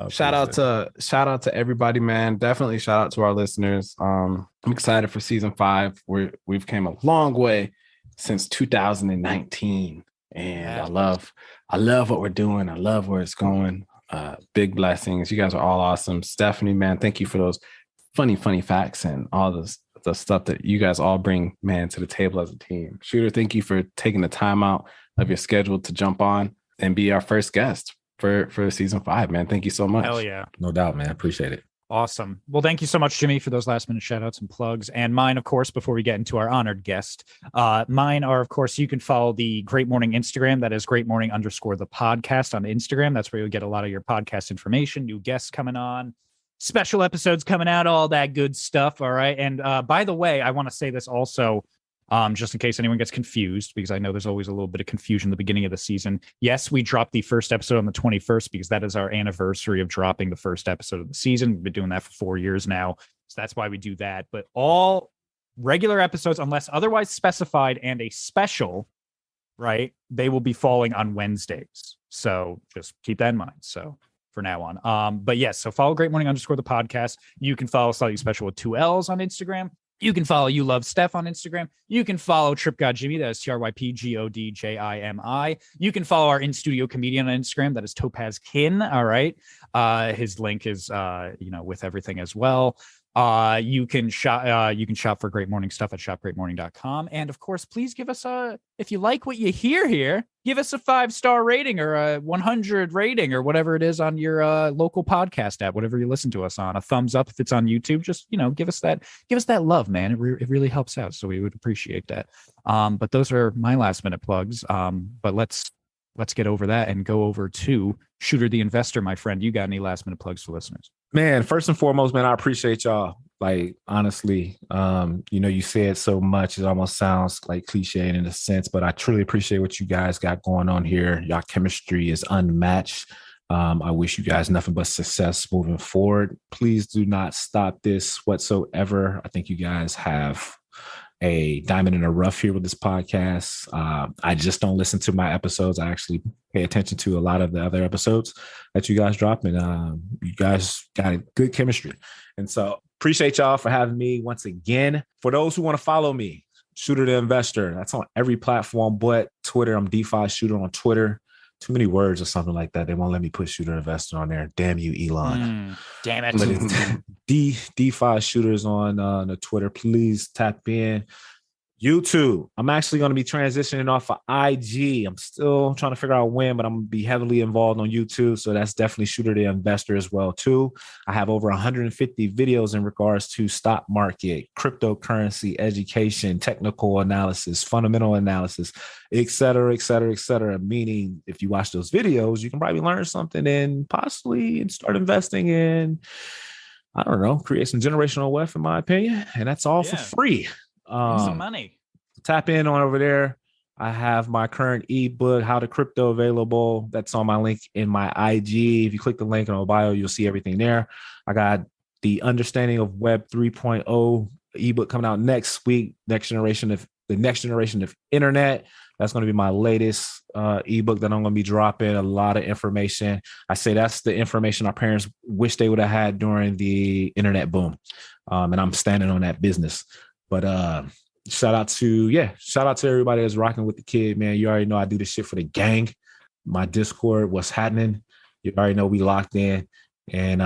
Shout out to everybody, man. Definitely shout out to our listeners. I'm excited for season 5. We've came a long way since 2019, and I love what we're doing. I love where it's going. Big blessings. You guys are all awesome. Stephanie, man, thank you for those funny facts and all the stuff that you guys all bring, man, to the table as a team. Shooter, thank you for taking the time out of your schedule to jump on and be our first guest for season 5, man. Thank you so much. Hell yeah. No doubt, man. Appreciate it. Awesome. Well, thank you so much, Jimmy, for those last minute shout outs and plugs. And mine, of course, before we get into our honored guest, mine are, of course, you can follow the Great Morning Instagram. That is Great Morning _ the podcast on Instagram. That's where you'll get a lot of your podcast information, new guests coming on, special episodes coming out, all that good stuff. All right. And by the way, I want to say this also, just in case anyone gets confused, because I know there's always a little bit of confusion at the beginning of the season. Yes, we dropped the first episode on the 21st because that is our anniversary of dropping the first episode of the season. We've been doing that for 4 years now. So that's why we do that. But all regular episodes, unless otherwise specified, and a special, right, they will be falling on Wednesdays. So just keep that in mind. So for now on. But yes, so follow Great Morning _ the podcast. You can follow Slightly Special with 2 L's on Instagram. You can follow You Love Steph on Instagram. You can follow Trip God Jimmy. That is TRYPGODJIMI. You can follow our in-studio comedian on Instagram. That is Topaz Kin. All right. His link is, with everything as well. You can shop for Great Morning stuff at shopgreatmorning.com. And of course, please give us if you like what you hear here, give us a 5-star rating or a 100 rating or whatever it is on your local podcast app, whatever you listen to us on. A thumbs up if it's on YouTube. Just, give us that love, man. It really helps out. So we would appreciate that. But those are my last minute plugs. But let's get over that and go over to Shooter the Investor, my friend. You got any last minute plugs for listeners? Man, first and foremost, man, I appreciate y'all. Like, honestly, you say it so much, it almost sounds like cliche in a sense, but I truly appreciate what you guys got going on here. Y'all chemistry is unmatched. I wish you guys nothing but success moving forward. Please do not stop this whatsoever. I think you guys have a diamond in the rough here with this podcast. I just don't listen to my episodes. I actually pay attention to a lot of the other episodes that you guys drop, and you guys got a good chemistry. And so appreciate y'all for having me once again. For those who want to follow me, Shooter the Investor, that's on every platform but Twitter. I'm DeFi Shooter on Twitter. Too many words or something like that. They won't let me put Shooter Investor on there. Damn you, Elon. Damn it. But it's DeFi Shooters on the Twitter. Please tap in. YouTube. I'm actually going to be transitioning off of IG. I'm still trying to figure out when, but I'm going to be heavily involved on YouTube. So that's definitely Shooter the Investor as well, too. I have over 150 videos in regards to stock market, cryptocurrency, education, technical analysis, fundamental analysis, et cetera, et cetera, et cetera. Meaning, if you watch those videos, you can probably learn something and possibly start investing in, I don't know, create some generational wealth, in my opinion. And that's all for free. Some money. Tap in on over there. I have my current ebook, How to Crypto, available. That's on my link in my IG. If you click the link in my bio, you'll see everything there. I got the Understanding of Web 3.0 ebook coming out next week. The next generation of internet. That's going to be my latest ebook that I'm going to be dropping. A lot of information. I say that's the information our parents wish they would have had during the internet boom. And I'm standing on that business. But shout out to everybody that's rocking with the kid, man. You already know I do this shit for the gang. My Discord, what's happening? You already know we locked in. And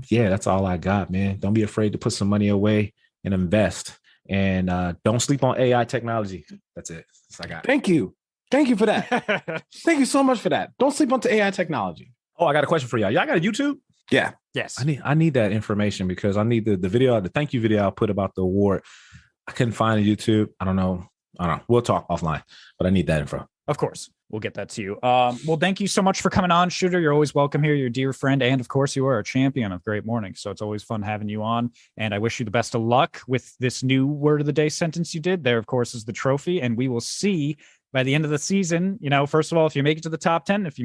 that's all I got, man. Don't be afraid to put some money away and invest. And don't sleep on AI technology. That's it. That's all I got. Thank you. Thank you for that. Thank you so much for that. Don't sleep on AI technology. Oh, I got a question for y'all. Y'all got a YouTube? Yeah. Yes. I need that information because I need the video, the thank you video I put about the award. I couldn't find a YouTube. I don't know. We'll talk offline, but I need that info. Of course. We'll get that to you. Well, thank you so much for coming on, Shooter. You're always welcome here. You're a dear friend. And of course, you are a champion of Great Morning. So it's always fun having you on. And I wish you the best of luck with this new word of the day sentence you did. There, of course, is the trophy. And we will see by the end of the season, first of all, if you make it to the top 10, if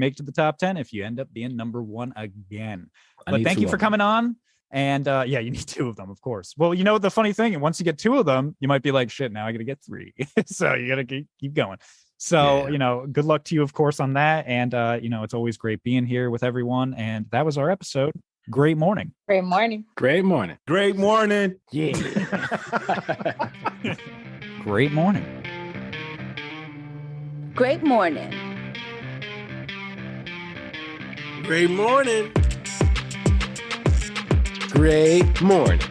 you end up being number one again. But thank you for coming on. And you need two of them, of course. Well, the funny thing, once you get two of them, you might be like, shit, now I got to get three. So you got to keep going. So, good luck to you, of course, on that. And, it's always great being here with everyone. And that was our episode. Great morning. Great morning. Great morning. Great morning. Yeah. Great morning. Great morning. Great morning. Great morning.